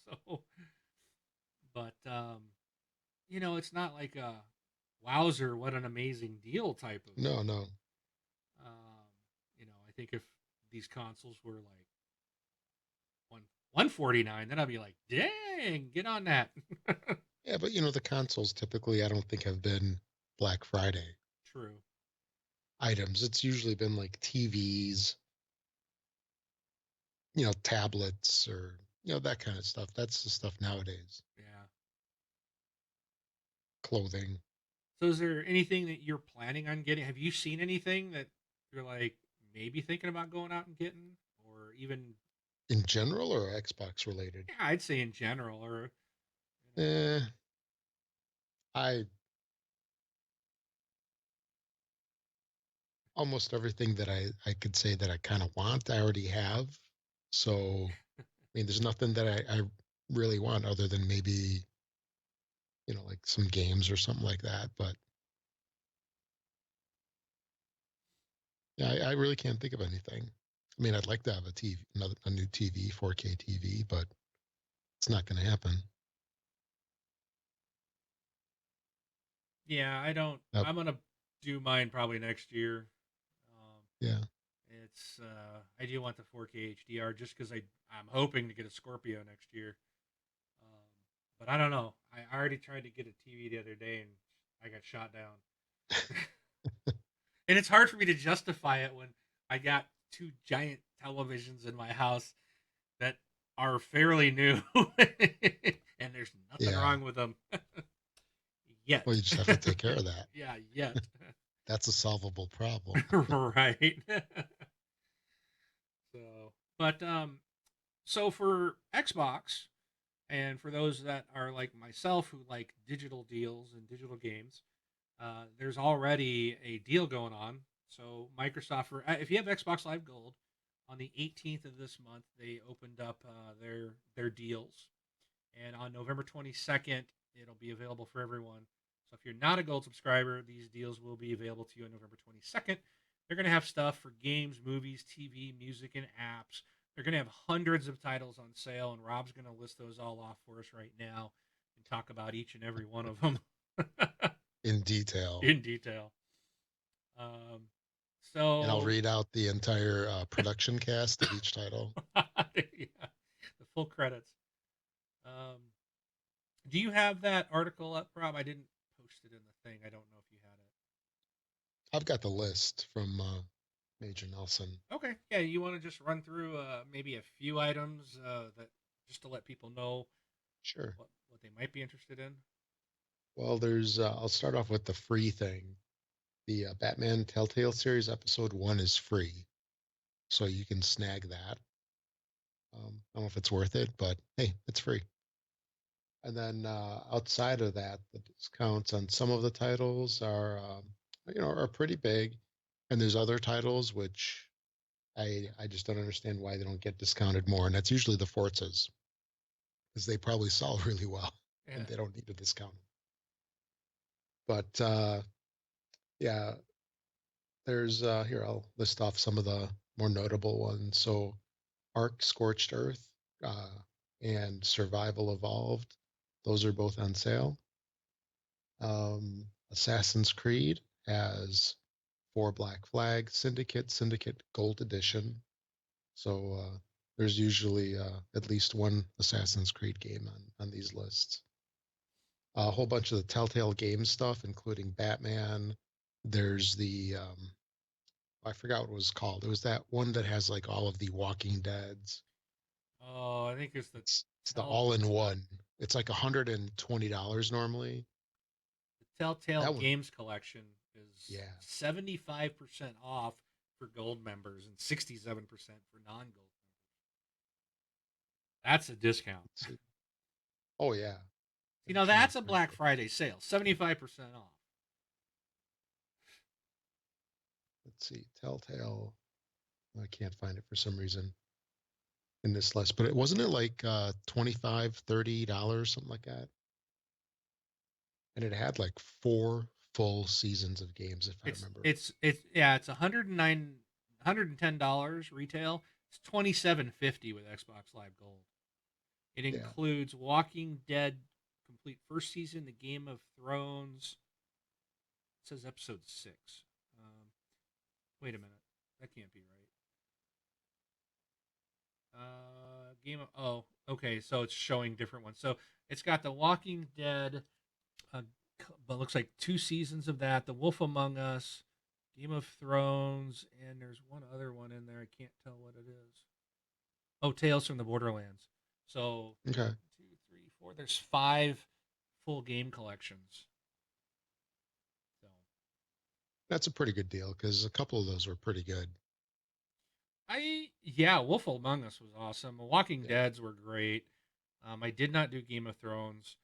So, but it's not like a wowzer, what an amazing deal type of No. deal. No. I think if these consoles were like 149, then I'd be like, dang, get on that. Yeah, but the consoles typically I don't think have been Black Friday True. items. It's usually been like TVs, tablets or that kind of stuff. That's the stuff nowadays. Yeah. Clothing. So is there anything that you're planning on getting? Have you seen anything that you're like maybe thinking about going out and getting, or even, In general or Xbox related? yeah, I'd say in general, or Eh, I almost everything that I could say that I kind of want, I already have. So, I mean, there's nothing that I really want other than maybe, like some games or something like that. But yeah, I really can't think of anything. I mean, I'd like to have a new TV, 4K TV, but it's not going to happen. yeah, I don't. Yep. I'm gonna do mine probably next year. Um, Yeah. I do want the 4K HDR just because I'm hoping to get a Scorpio next year. Um, but I don't know. I already tried to get a TV the other day and I got shot down. And it's hard for me to justify it when I got two giant televisions in my house that are fairly new, and there's nothing Yeah. wrong with them yet. Well, you just have to take care of that. Yeah, yet. That's a solvable problem. Right. So, but so for Xbox, and for those that are like myself who like digital deals and digital games, there's already a deal going on. So Microsoft, if you have Xbox Live Gold, on the 18th of this month, they opened up their deals, and on November 22nd, it'll be available for everyone. So if you're not a Gold subscriber, these deals will be available to you on November 22nd. They're going to have stuff for games, movies, TV, music, and apps. They're going to have hundreds of titles on sale, and Rob's going to list those all off for us right now and talk about each and every one of them in detail. in detail. Um, And I'll so, read out the entire production cast of each title. yeah, the full credits. Um, do you have that article up, Rob? I didn't post it in the thing. I don't know if you had I've got the list from Major Nelson. it. Okay, yeah. You want to just run through maybe a few items that just to let people know Sure. what they might be interested in. Well, I'll start off with the free thing. The Batman Telltale series episode 1 is free, so you can snag that. I don't know if it's worth it, but hey, it's free. And then outside of that, the discounts on some of the titles are pretty big, and there's other titles which I just don't understand why they don't get discounted more, and that's usually the Forzas, because they probably sell really well, Yeah. and they don't need a discount. But yeah, there's here I'll list off some of the more notable ones. So Ark Scorched Earth and Survival Evolved, those are both on sale. Assassin's Creed has 4 Black Flag, Syndicate Gold Edition. So there's usually at least one Assassin's Creed game on these lists. A whole bunch of the Telltale game stuff, including Batman. There's I forgot what it was called. It was that one that has like all of the Walking Deads. Oh, I think it's It's the all-in-one. It's like $120 normally. the Telltale That one, Games Collection is yeah. 75% off for gold members and 67% for non-gold members. That's a discount. Oh yeah. You know, that's a Black Friday sale, 75% off. Let's see, Telltale. I can't find it for some reason in this list, but it wasn't it like $25, $30, something like that. And it had like 4 full seasons of games, if I remember. It's $110 retail. It's $27.50 with Xbox Live Gold. It includes Walking Dead complete first season, the Game of Thrones. It says episode 6. Wait a minute, that can't be right. Okay, so it's showing different ones. So it's got the Walking Dead, but looks like 2 seasons of that. The Wolf Among Us, Game of Thrones, and there's one other one in there. I can't tell what it is. Oh, Tales from the Borderlands. So okay. 1, 2, 3, 4. There's 5 full game collections. So that's a pretty good deal because a couple of those were pretty good. Wolf Among Us was awesome. Walking Dead's were great. I did not do Game of Thrones.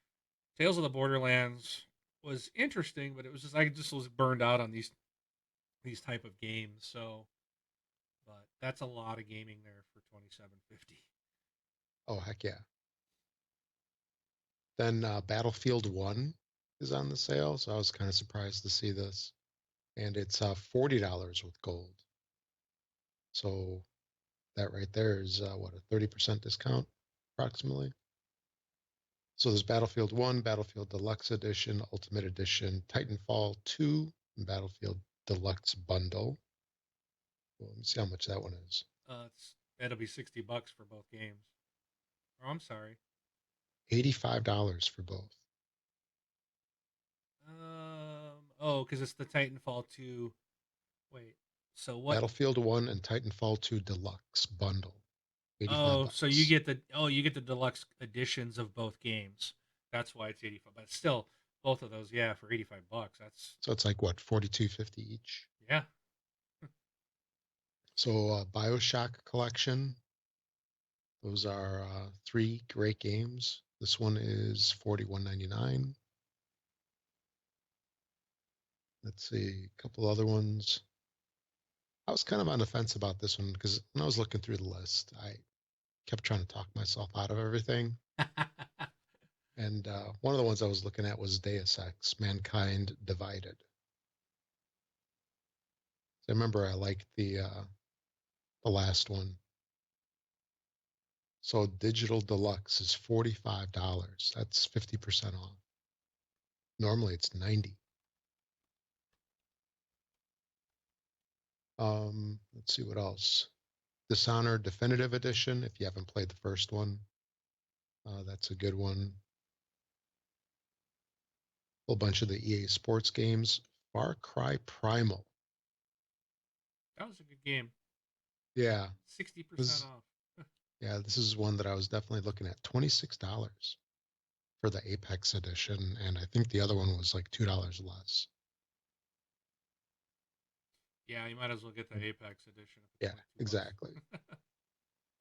Tales of the Borderlands was interesting, but it was just I just was burned out on these type of games. So, but that's a lot of gaming there for $27.50. Oh heck yeah! Then Battlefield 1 is on the sale, so I was kind of surprised to see this, and it's $40 with gold. So that right there is what, a 30% discount approximately. So there's Battlefield 1, Battlefield Deluxe Edition, Ultimate Edition, Titanfall 2, and Battlefield Deluxe Bundle. Well, let me see how much that one is. That'll be $60 for both games. Oh, I'm sorry. $85 for both. Because it's the Titanfall 2. Wait, so what? Battlefield 1 and Titanfall 2 Deluxe Bundle. $85. So you get the deluxe editions of both games. That's why it's 85. But still, both of those, yeah, for $85. That's so it's like what, $42.50 each. Yeah. So BioShock Collection. Those are 3 great games. This one is $41.99. Let's see, a couple other ones. I was kind of on the fence about this one because when I was looking through the list, I kept trying to talk myself out of everything. And one of the ones I was looking at was Deus Ex: Mankind Divided. I remember I liked the last one. So digital deluxe is $45. That's 50% off. Normally it's 90. Let's see what else. Dishonored Definitive Edition. If you haven't played the first one, that's a good one. Whole bunch of the EA Sports games. Far Cry Primal. That was a good game. Yeah, 60% this off. yeah, this is one that I was definitely looking at. $26 for the Apex edition, and I think the other one was like $2 less. Yeah, you might as well get the Apex edition if it's Yeah, only exactly. $2.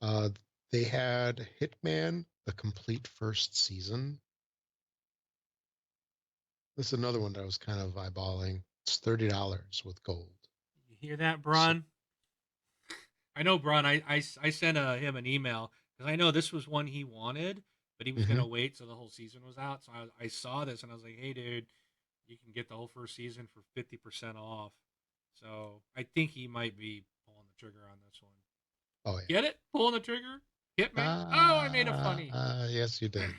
Uh, they had Hitman, the complete first season. This is another one that I was kind of eyeballing. It's $30 with gold. You hear that, So, Braun? I know, Braun. I sent him an email because I know this was one he wanted, but he was mhm. gonna wait till the whole season was out. So I saw this and I was like, hey, dude, you can get the whole first season for 50% off. So I think he might be pulling the trigger on this one. Oh yeah. Get it? Pulling the trigger? Hit me? Oh, I made a funny. Yes, you did.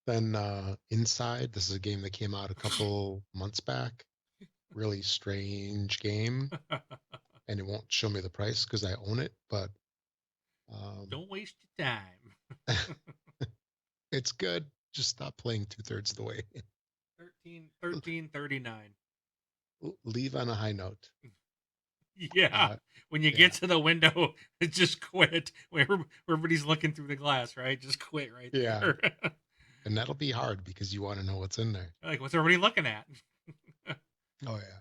Then Inside, this is a game that came out a couple months back. Really strange game, and it won't show me the price because I own it, but um, Don't waste your time. it's good. Just stop playing 2/3 of the way. 1339. Leave on a high note. Yeah. Uh, When you get yeah, to the window, just quit. Where everybody's looking through the glass, right? Just quit right yeah, there. and that'll be hard because you want to know what's in there. Like, what's everybody looking at? Oh yeah.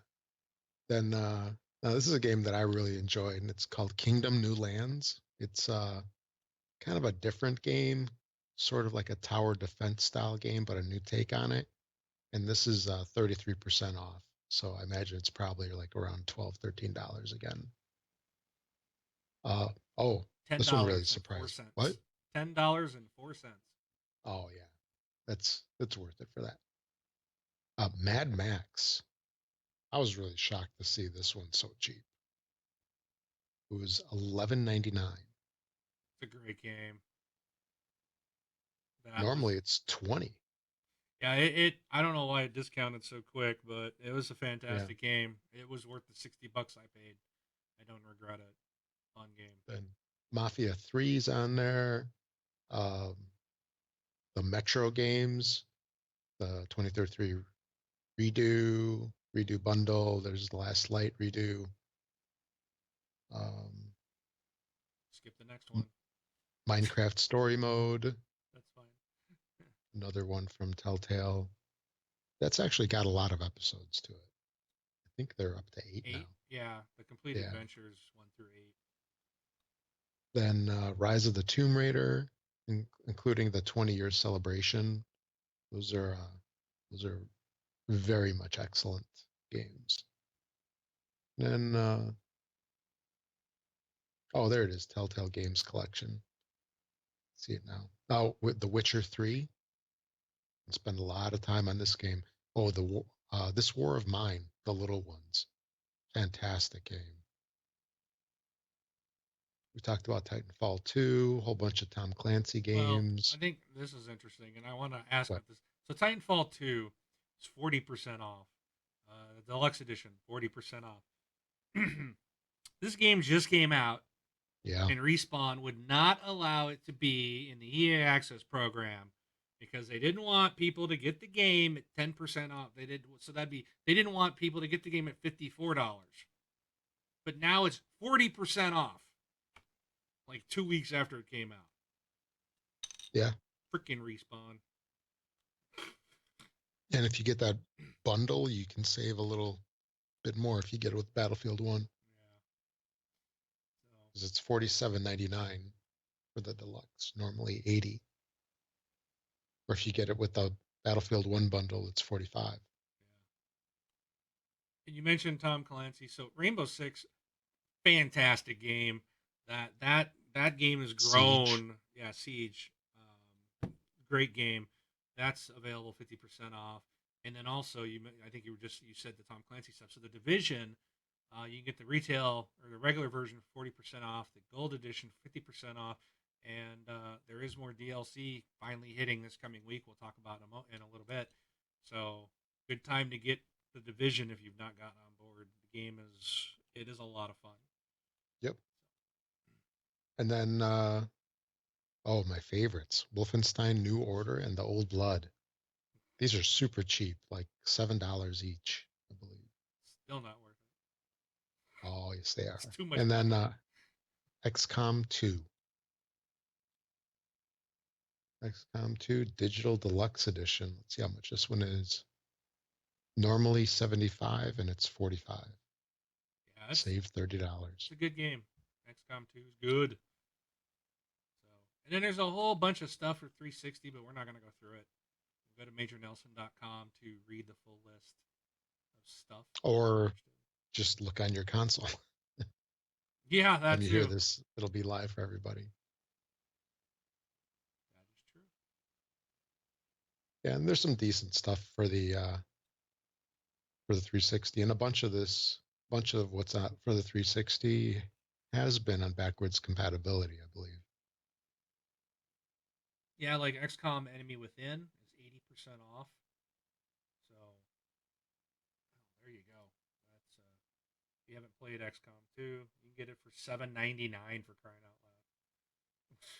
Then now this is a game that I really enjoy, and it's called Kingdom New Lands. It's kind of a different game, sort of like a tower defense style game, but a new take on it. And this is 33% off. So I imagine it's probably like around $12, $13 again. Uh, oh, Ten this one really dollars and four surprised. What? cents. $10.04. Oh yeah, that's worth it for that. Mad Max. I was really shocked to see this one so cheap. It was 11.99. It's a great game. That was Normally it's 20. yeah. It I don't know why it discounted so quick, but it was a Yeah. fantastic game. It was worth the $60 I paid. I don't regret it. Fun game. Then Mafia 3's on there. Um, the Metro games, the 2033 redo bundle. There's the Last Light redo. Um, Skip the next one. Minecraft Story Mode, That's fine. another one from Telltale. That's actually got a lot of episodes to it. I think they're up to 8 now. 8? Yeah, the complete Yeah. adventures 1 through 8. Then Rise of the Tomb Raider, including the 20-year celebration. Those are very much excellent games. And oh, there it is, Telltale Games Collection. See it now. Oh, with The Witcher 3. Spend a lot of time on this game. Oh, This War of Mine, The Little Ones. Fantastic game. We talked about Titanfall 2, a whole bunch of Tom Clancy Well, I games. think this is interesting, and I want to ask But about this. So Titanfall 2 is 40% off. The deluxe edition, 40% off. This game just came out, yeah, and Respawn would not allow it to be in the EA Access program because they didn't want people to get the game at 10% off. They didn't want people to get the game at $54. But now it's 40% off, like 2 weeks after it came out. yeah. Freaking Respawn. And if you get that bundle, you can save a little bit more if you get it with Battlefield 1, Yeah. because it's 47.99 for the deluxe, normally 80. Or if you get it with the Battlefield 1 bundle, it's 45. Yeah. And you mentioned Tom Clancy. So Rainbow Six, fantastic game. That game has Siege. grown. Yeah, Siege, great game. That's available 50% off. And then also, I think you said the Tom Clancy stuff. So the Division, you can get the retail or the regular version 40% off, the Gold Edition 50% off, and there is more DLC finally hitting this coming week. We'll talk about in a little bit. So good time to get the Division if you've not gotten on board. The game is a lot of fun. Yep. And then, oh, my favorites, Wolfenstein New Order and the Old Blood. These are super cheap, like $7 each, I believe. Still not worth it. Oh, yes, they are. It's too much And money. then XCOM 2. XCOM 2 Digital Deluxe Edition. Let's see how much this one is. Normally 75 and it's 45. Yeah, Save $30. It's a good game. XCOM 2 is good. So, and then there's a whole bunch of stuff for 360, but we're not going to go through it. Go to majornelson.com to read the full list of stuff. Or just look on your console. Yeah, that's when you true. hear this, it'll be live for everybody. That is true. Yeah, and there's some decent stuff for the 360, and a bunch of what's out for the 360 has been on backwards compatibility, I believe. Yeah, like XCOM Enemy Within is 80% off. So, there you go. That's if you haven't played XCOM 2, you can get it for $7.99 for crying out loud. It's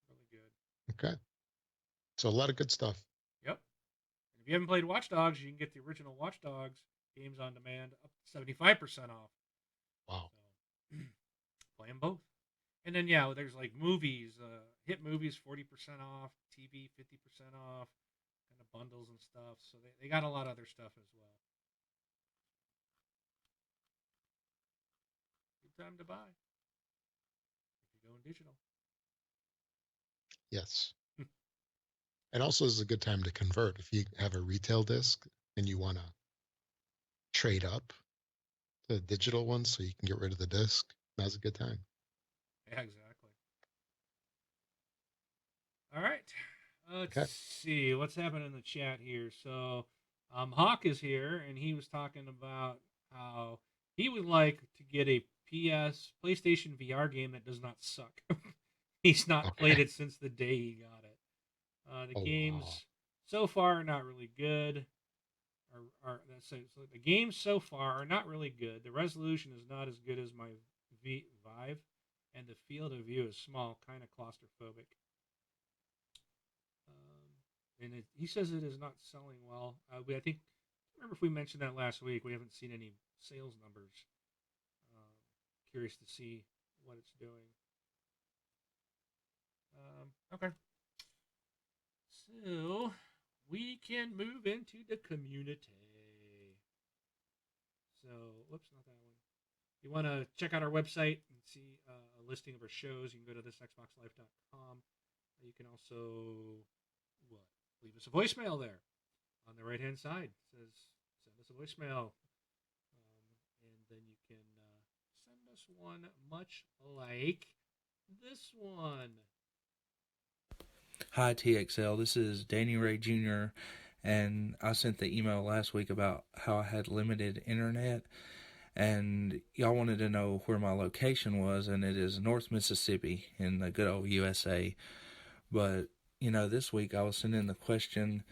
really good. Okay. So a lot of good stuff. Yep. And if you haven't played Watch Dogs, you can get the original Watch Dogs games on demand up to 75% off. Wow. So, play them both. And then, yeah, there's like movies, hit movies 40% off, TV 50% off, kind of bundles and stuff. So they got a lot of other stuff as well. Good time to buy if you're going digital. Yes. And also is a good time to convert. If you have a retail disc and you want to trade up to the digital one so you can get rid of the disc, now's a good time. Yeah, exactly. All right. Let's see what's happening in the chat here. So, Hawk is here, and he was talking about how he would like to get a PlayStation VR game that does not suck. He's not played it since the day he got it. The games so far are not really good. So the games so far are not really good. The resolution is not as good as my Vive, and the field of view is small, kind of claustrophobic. And he says it is not selling well. I think, remember if we mentioned that last week, we haven't seen any sales numbers. Curious to see what it's doing. Okay. So, we can move into the community. So, whoops, not that one. If you want to check out our website and see a listing of our shows, you can go to thisxboxlife.com. You can also leave us a voicemail there on the right hand side. It says send us a voicemail, and then you can send us one much like this one. Hi TXL, this is Danny Ray Jr. and I sent the email last week about how I had limited internet, and y'all wanted to know where my location was, and it is North Mississippi in the good old USA. But this week I was sending the question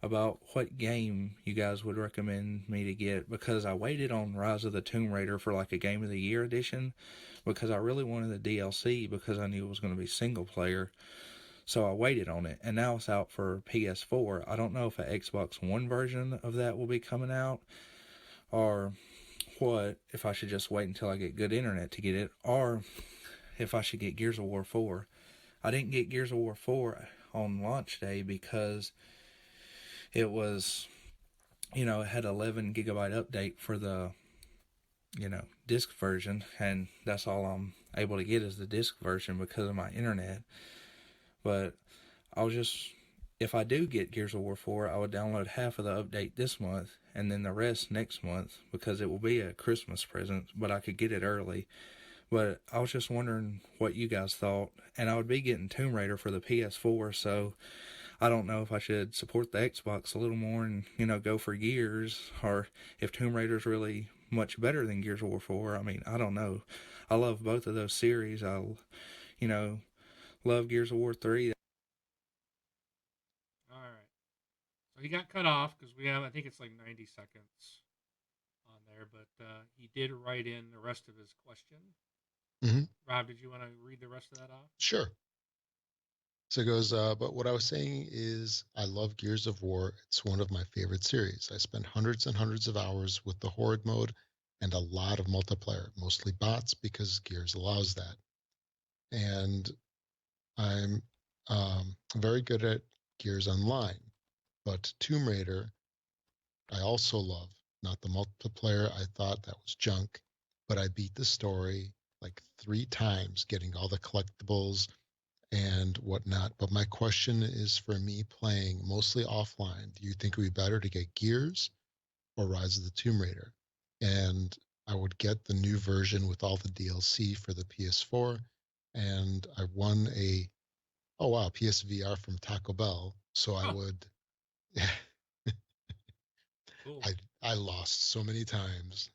about what game you guys would recommend me to get, because I waited on Rise of the Tomb Raider for like a Game of the Year edition because I really wanted the DLC because I knew it was going to be single player. So I waited on it, and now it's out for PS4. I don't know if an Xbox One version of that will be coming out, or what, if I should just wait until I get good internet to get it, or if I should get Gears of War 4. I didn't get Gears of War 4 on launch day because it was, it had 11 gigabyte update for the, disc version, and that's all I'm able to get is the disc version because of my internet. But if I do get Gears of War 4, I would download half of the update this month and then the rest next month because it will be a Christmas present, but I could get it early. But I was just wondering what you guys thought, and I would be getting Tomb Raider for the PS4, so I don't know if I should support the Xbox a little more and, go for Gears, or if Tomb Raider's really much better than Gears of War 4. I mean, I don't know. I love both of those series. You know, love Gears of War 3. All right. So he got cut off because we have, I think it's like 90 seconds on there, but he did write in the rest of his question. Hmm. Rob, did you want to read the rest of that off? Sure. So it goes, but what I was saying is I love Gears of War. It's one of my favorite series. I spent hundreds and hundreds of hours with the Horde mode and a lot of multiplayer, mostly bots because Gears allows that. And I'm very good at Gears Online, but Tomb Raider, I also love. Not the multiplayer, I thought that was junk, but I beat the story like 3 times, getting all the collectibles and whatnot. But my question is for me playing mostly offline, do you think it would be better to get Gears or Rise of the Tomb Raider? And I would get the new version with all the DLC for the PS4. And I won a, oh wow, PSVR from Taco Bell. So I Oh, would, cool. I lost so many times.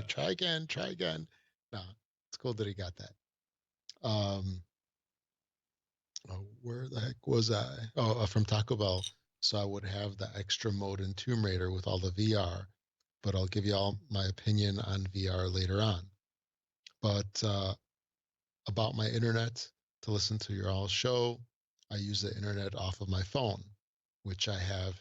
Try again, try again. No, it's cool that he got that. Oh, where the heck was I? Oh, from Taco Bell. So I would have the extra mode in Tomb Raider with all the VR, but I'll give you all my opinion on VR later on. But about my internet to listen to your all show, I use the internet off of my phone, which I have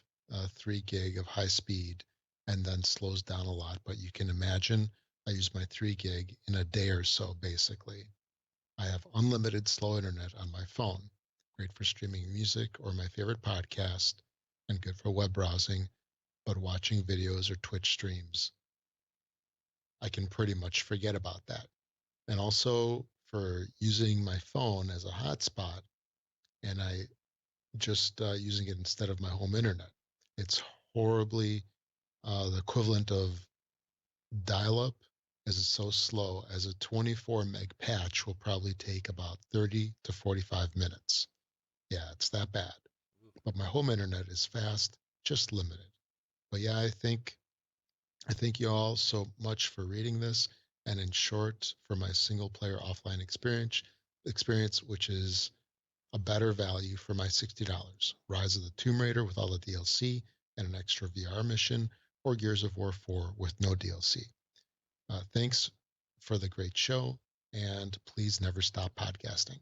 3 gig of high speed and then slows down a lot. But you can imagine I use my 3 gig in a day or so, basically. I have unlimited slow internet on my phone, great for streaming music or my favorite podcast, and good for web browsing, but watching videos or Twitch streams, I can pretty much forget about that. And also for using my phone as a hotspot, and I just using it instead of my home internet. It's horribly the equivalent of dial up as it's so slow as a 24 meg patch will probably take about 30 to 45 minutes. Yeah, it's that bad. But my home internet is fast, just limited. But yeah, I thank you all so much for reading this. And in short, for my single player offline experience, which is a better value for my $60. Rise of the Tomb Raider with all the DLC and an extra VR mission, or Gears of War 4 with no DLC. Thanks for the great show, and please never stop podcasting.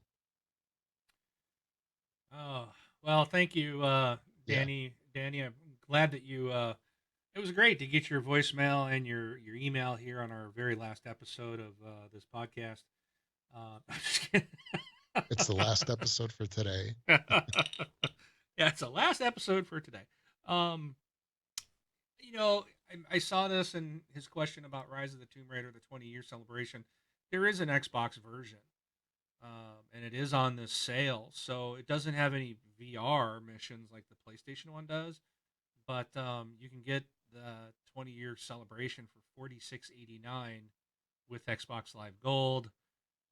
Oh, well, thank you, Yeah, Danny. Danny, I'm glad that you. It was great to get your voicemail and your email here on our very last episode of this podcast. I'm just kidding. it's the last episode for today. Yeah, it's the last episode for today. Um, I saw this in his question about Rise of the Tomb Raider, the 20-year celebration. There is an Xbox version, and it is on this sale. So it doesn't have any VR missions like the PlayStation one does, but you can get the 20-year celebration for $46.89 with Xbox Live Gold.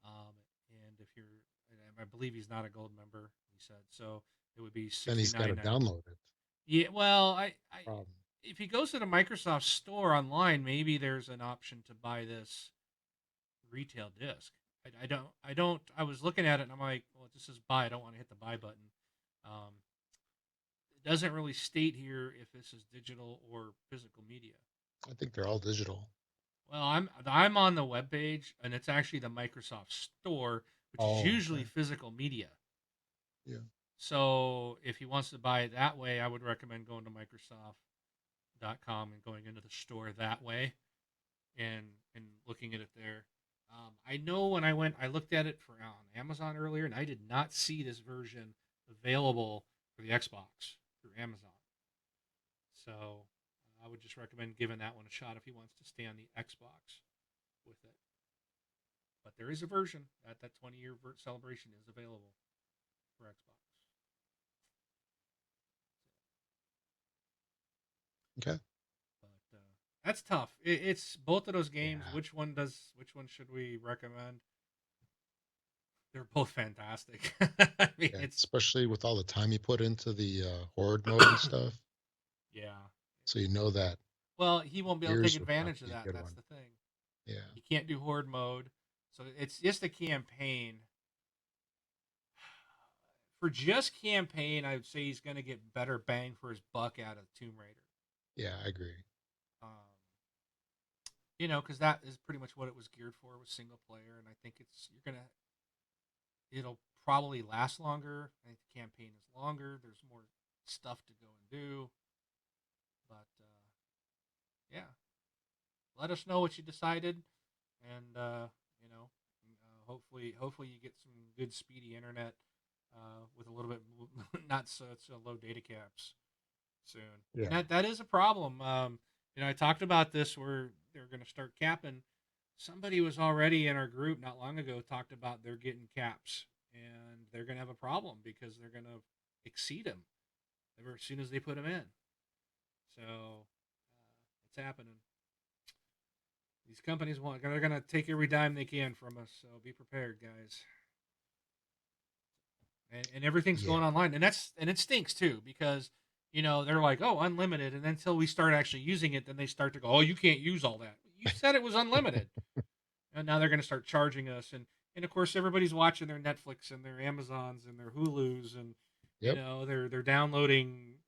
And if you're, and I believe he's not a gold member, he said, so it would be Then he's got to 69.99. download it. Yeah, well, Problem. if he goes to the Microsoft Store online, maybe there's an option to buy this retail disc. I was looking at it and I'm like, well, this is buy. I don't want to hit the buy button. Um, it doesn't really state here if this is digital or physical media. I think they're all digital. Well, I'm on the web page and it's actually the Microsoft Store, which is Oh, usually okay. physical media. Yeah. So if he wants to buy it that way, I would recommend going to Microsoft.com and going into the store that way and looking at it there. I know when I looked at it for on Amazon earlier, and I did not see this version available for the Xbox through Amazon. So I would just recommend giving that one a shot if he wants to stay on the Xbox with it. But there is a version that 20-year celebration is available for Xbox. Okay. But that's tough. It's both of those games. Yeah. Which one should we recommend? They're both fantastic. I mean, Yeah, it's especially with all the time you put into the horde mode and stuff. yeah. So you know that Well, he won't be able to take yours would advantage probably of be a that. good That's one. the thing. Yeah. He can't do horde mode, so it's just a campaign. For just campaign, I would say he's going to get better bang for his buck out of Tomb Raider. Yeah, I agree. Um, because that is pretty much what it was geared for, was single player, and I think it'll probably last longer. I think the campaign is longer. There's more stuff to go and do, but yeah, let us know what you decided, and hopefully you get some good speedy internet with a little bit not so low data caps soon. And Yeah. that is a problem. I talked about this where they're going to start capping. Somebody was already in our group not long ago talked about they're getting caps, and they're going to have a problem because they're going to exceed them as soon as they put them in. So it's happening. These companies they're going to take every dime they can from us. So be prepared, guys. And everything's Yeah. going online, and it stinks too, because they're like, oh, unlimited, and until we start actually using it, then they start to go, oh, you can't use all that. You said it was unlimited. And now they're going to start charging us, and of course everybody's watching their Netflix and their Amazons and their Hulus, and Yep. they're downloading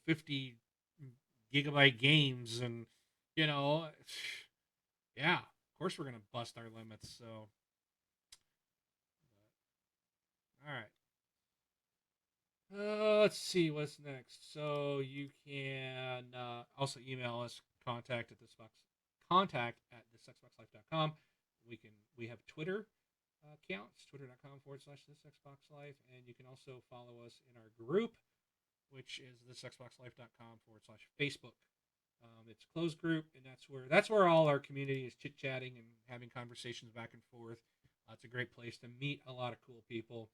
50 gigabyte games, and yeah, of course we're going to bust our limits. So all right. Let's see what's next. So you can also email us contact at thisxboxlife.com. We have Twitter accounts, twitter.com/thisxboxlife, and you can also follow us in our group, which is thisxboxlife.com/Facebook. It's a closed group, and that's where all our community is chit chatting and having conversations back and forth. It's a great place to meet a lot of cool people.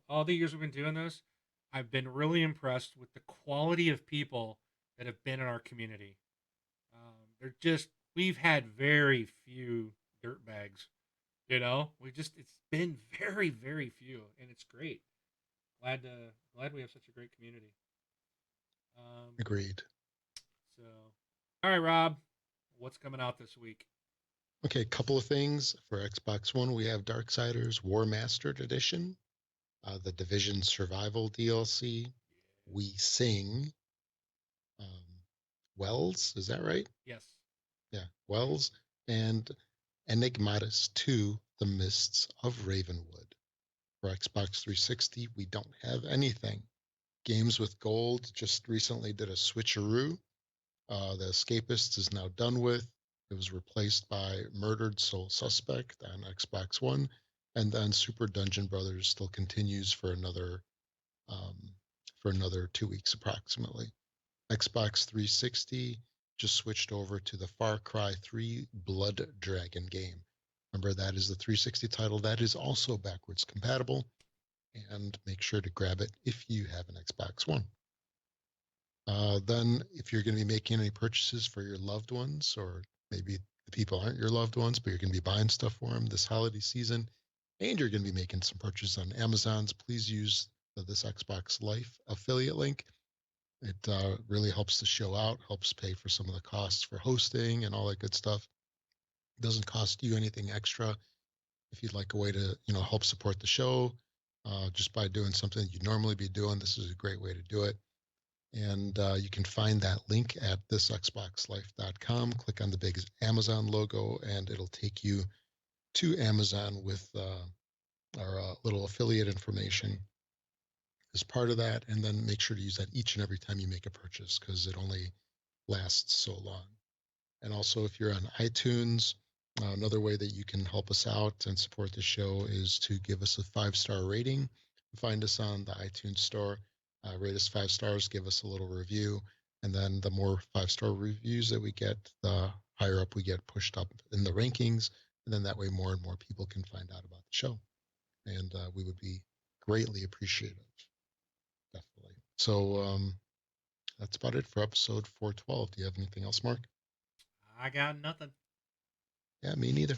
All the years we've been doing this, I've been really impressed with the quality of people that have been in our community. We've had very few dirt bags. It's been very, very few, and it's great. Glad we have such a great community. Agreed. So, all right, Rob, what's coming out this week? Okay, a couple of things for Xbox One. We have Darksiders War Mastered Edition, the Division Survival DLC. We Sing. Wells, is that right? Yes. Yeah, Wells and Enigmatis 2: The Mists of Ravenwood. For Xbox 360, we don't have anything. Games with Gold just recently did a switcheroo. The Escapist is now done with. It was replaced by Murdered Soul Suspect on Xbox One, and then Super Dungeon Brothers still continues um, for another 2 weeks approximately. Xbox 360 just switched over to the Far Cry 3 Blood Dragon game. Remember, that is the 360 title that is also backwards compatible, and make sure to grab it if you have an Xbox One. Then, if you're going to be making any purchases for your loved ones, or maybe the people aren't your loved ones, but you're going to be buying stuff for them this holiday season, and you're going to be making some purchases on Amazon's, please use This Xbox Life affiliate link. It really helps the show out, helps pay for some of the costs for hosting and all that good stuff. It doesn't cost you anything extra. If you'd like a way to, help support the show, just by doing something you'd normally be doing, this is a great way to do it. And you can find that link at thisxboxlife.com. Click on the big Amazon logo, and it'll take you to Amazon with our little affiliate information as part of that. And then make sure to use that each and every time you make a purchase, because it only lasts so long. And also, if you're on iTunes, another way that you can help us out and support the show is to give us a 5-star rating. Find us on the iTunes store, rate us 5 stars, give us a little review. And then the more 5-star reviews that we get, the higher up we get pushed up in the rankings. And then that way more and more people can find out about the show. And we would be greatly appreciative. Definitely. So that's about it for episode 412. Do you have anything else, Mark? I got nothing. Yeah, me neither.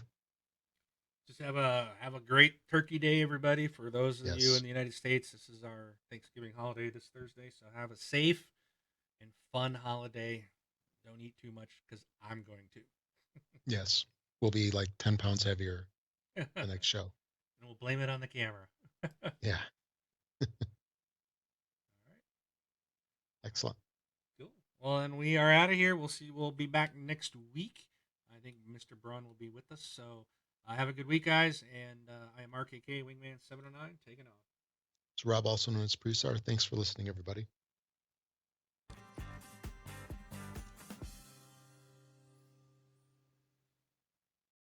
Just have a great Turkey Day, everybody. For those of you Yes. in the United States, this is our Thanksgiving holiday this Thursday. So have a safe and fun holiday. Don't eat too much because I'm going Yes. We'll be like 10 pounds heavier to. the next show. And we'll blame it on the camera. All Yeah. right. Excellent. Cool. Well, and we are out of here. We'll see. We'll be back next week. I think Mr. Braun will be with us. So have a good week, guys. And I am RKK Wingman 709 taking off. It's Rob, also known as Presar. Thanks for listening, everybody.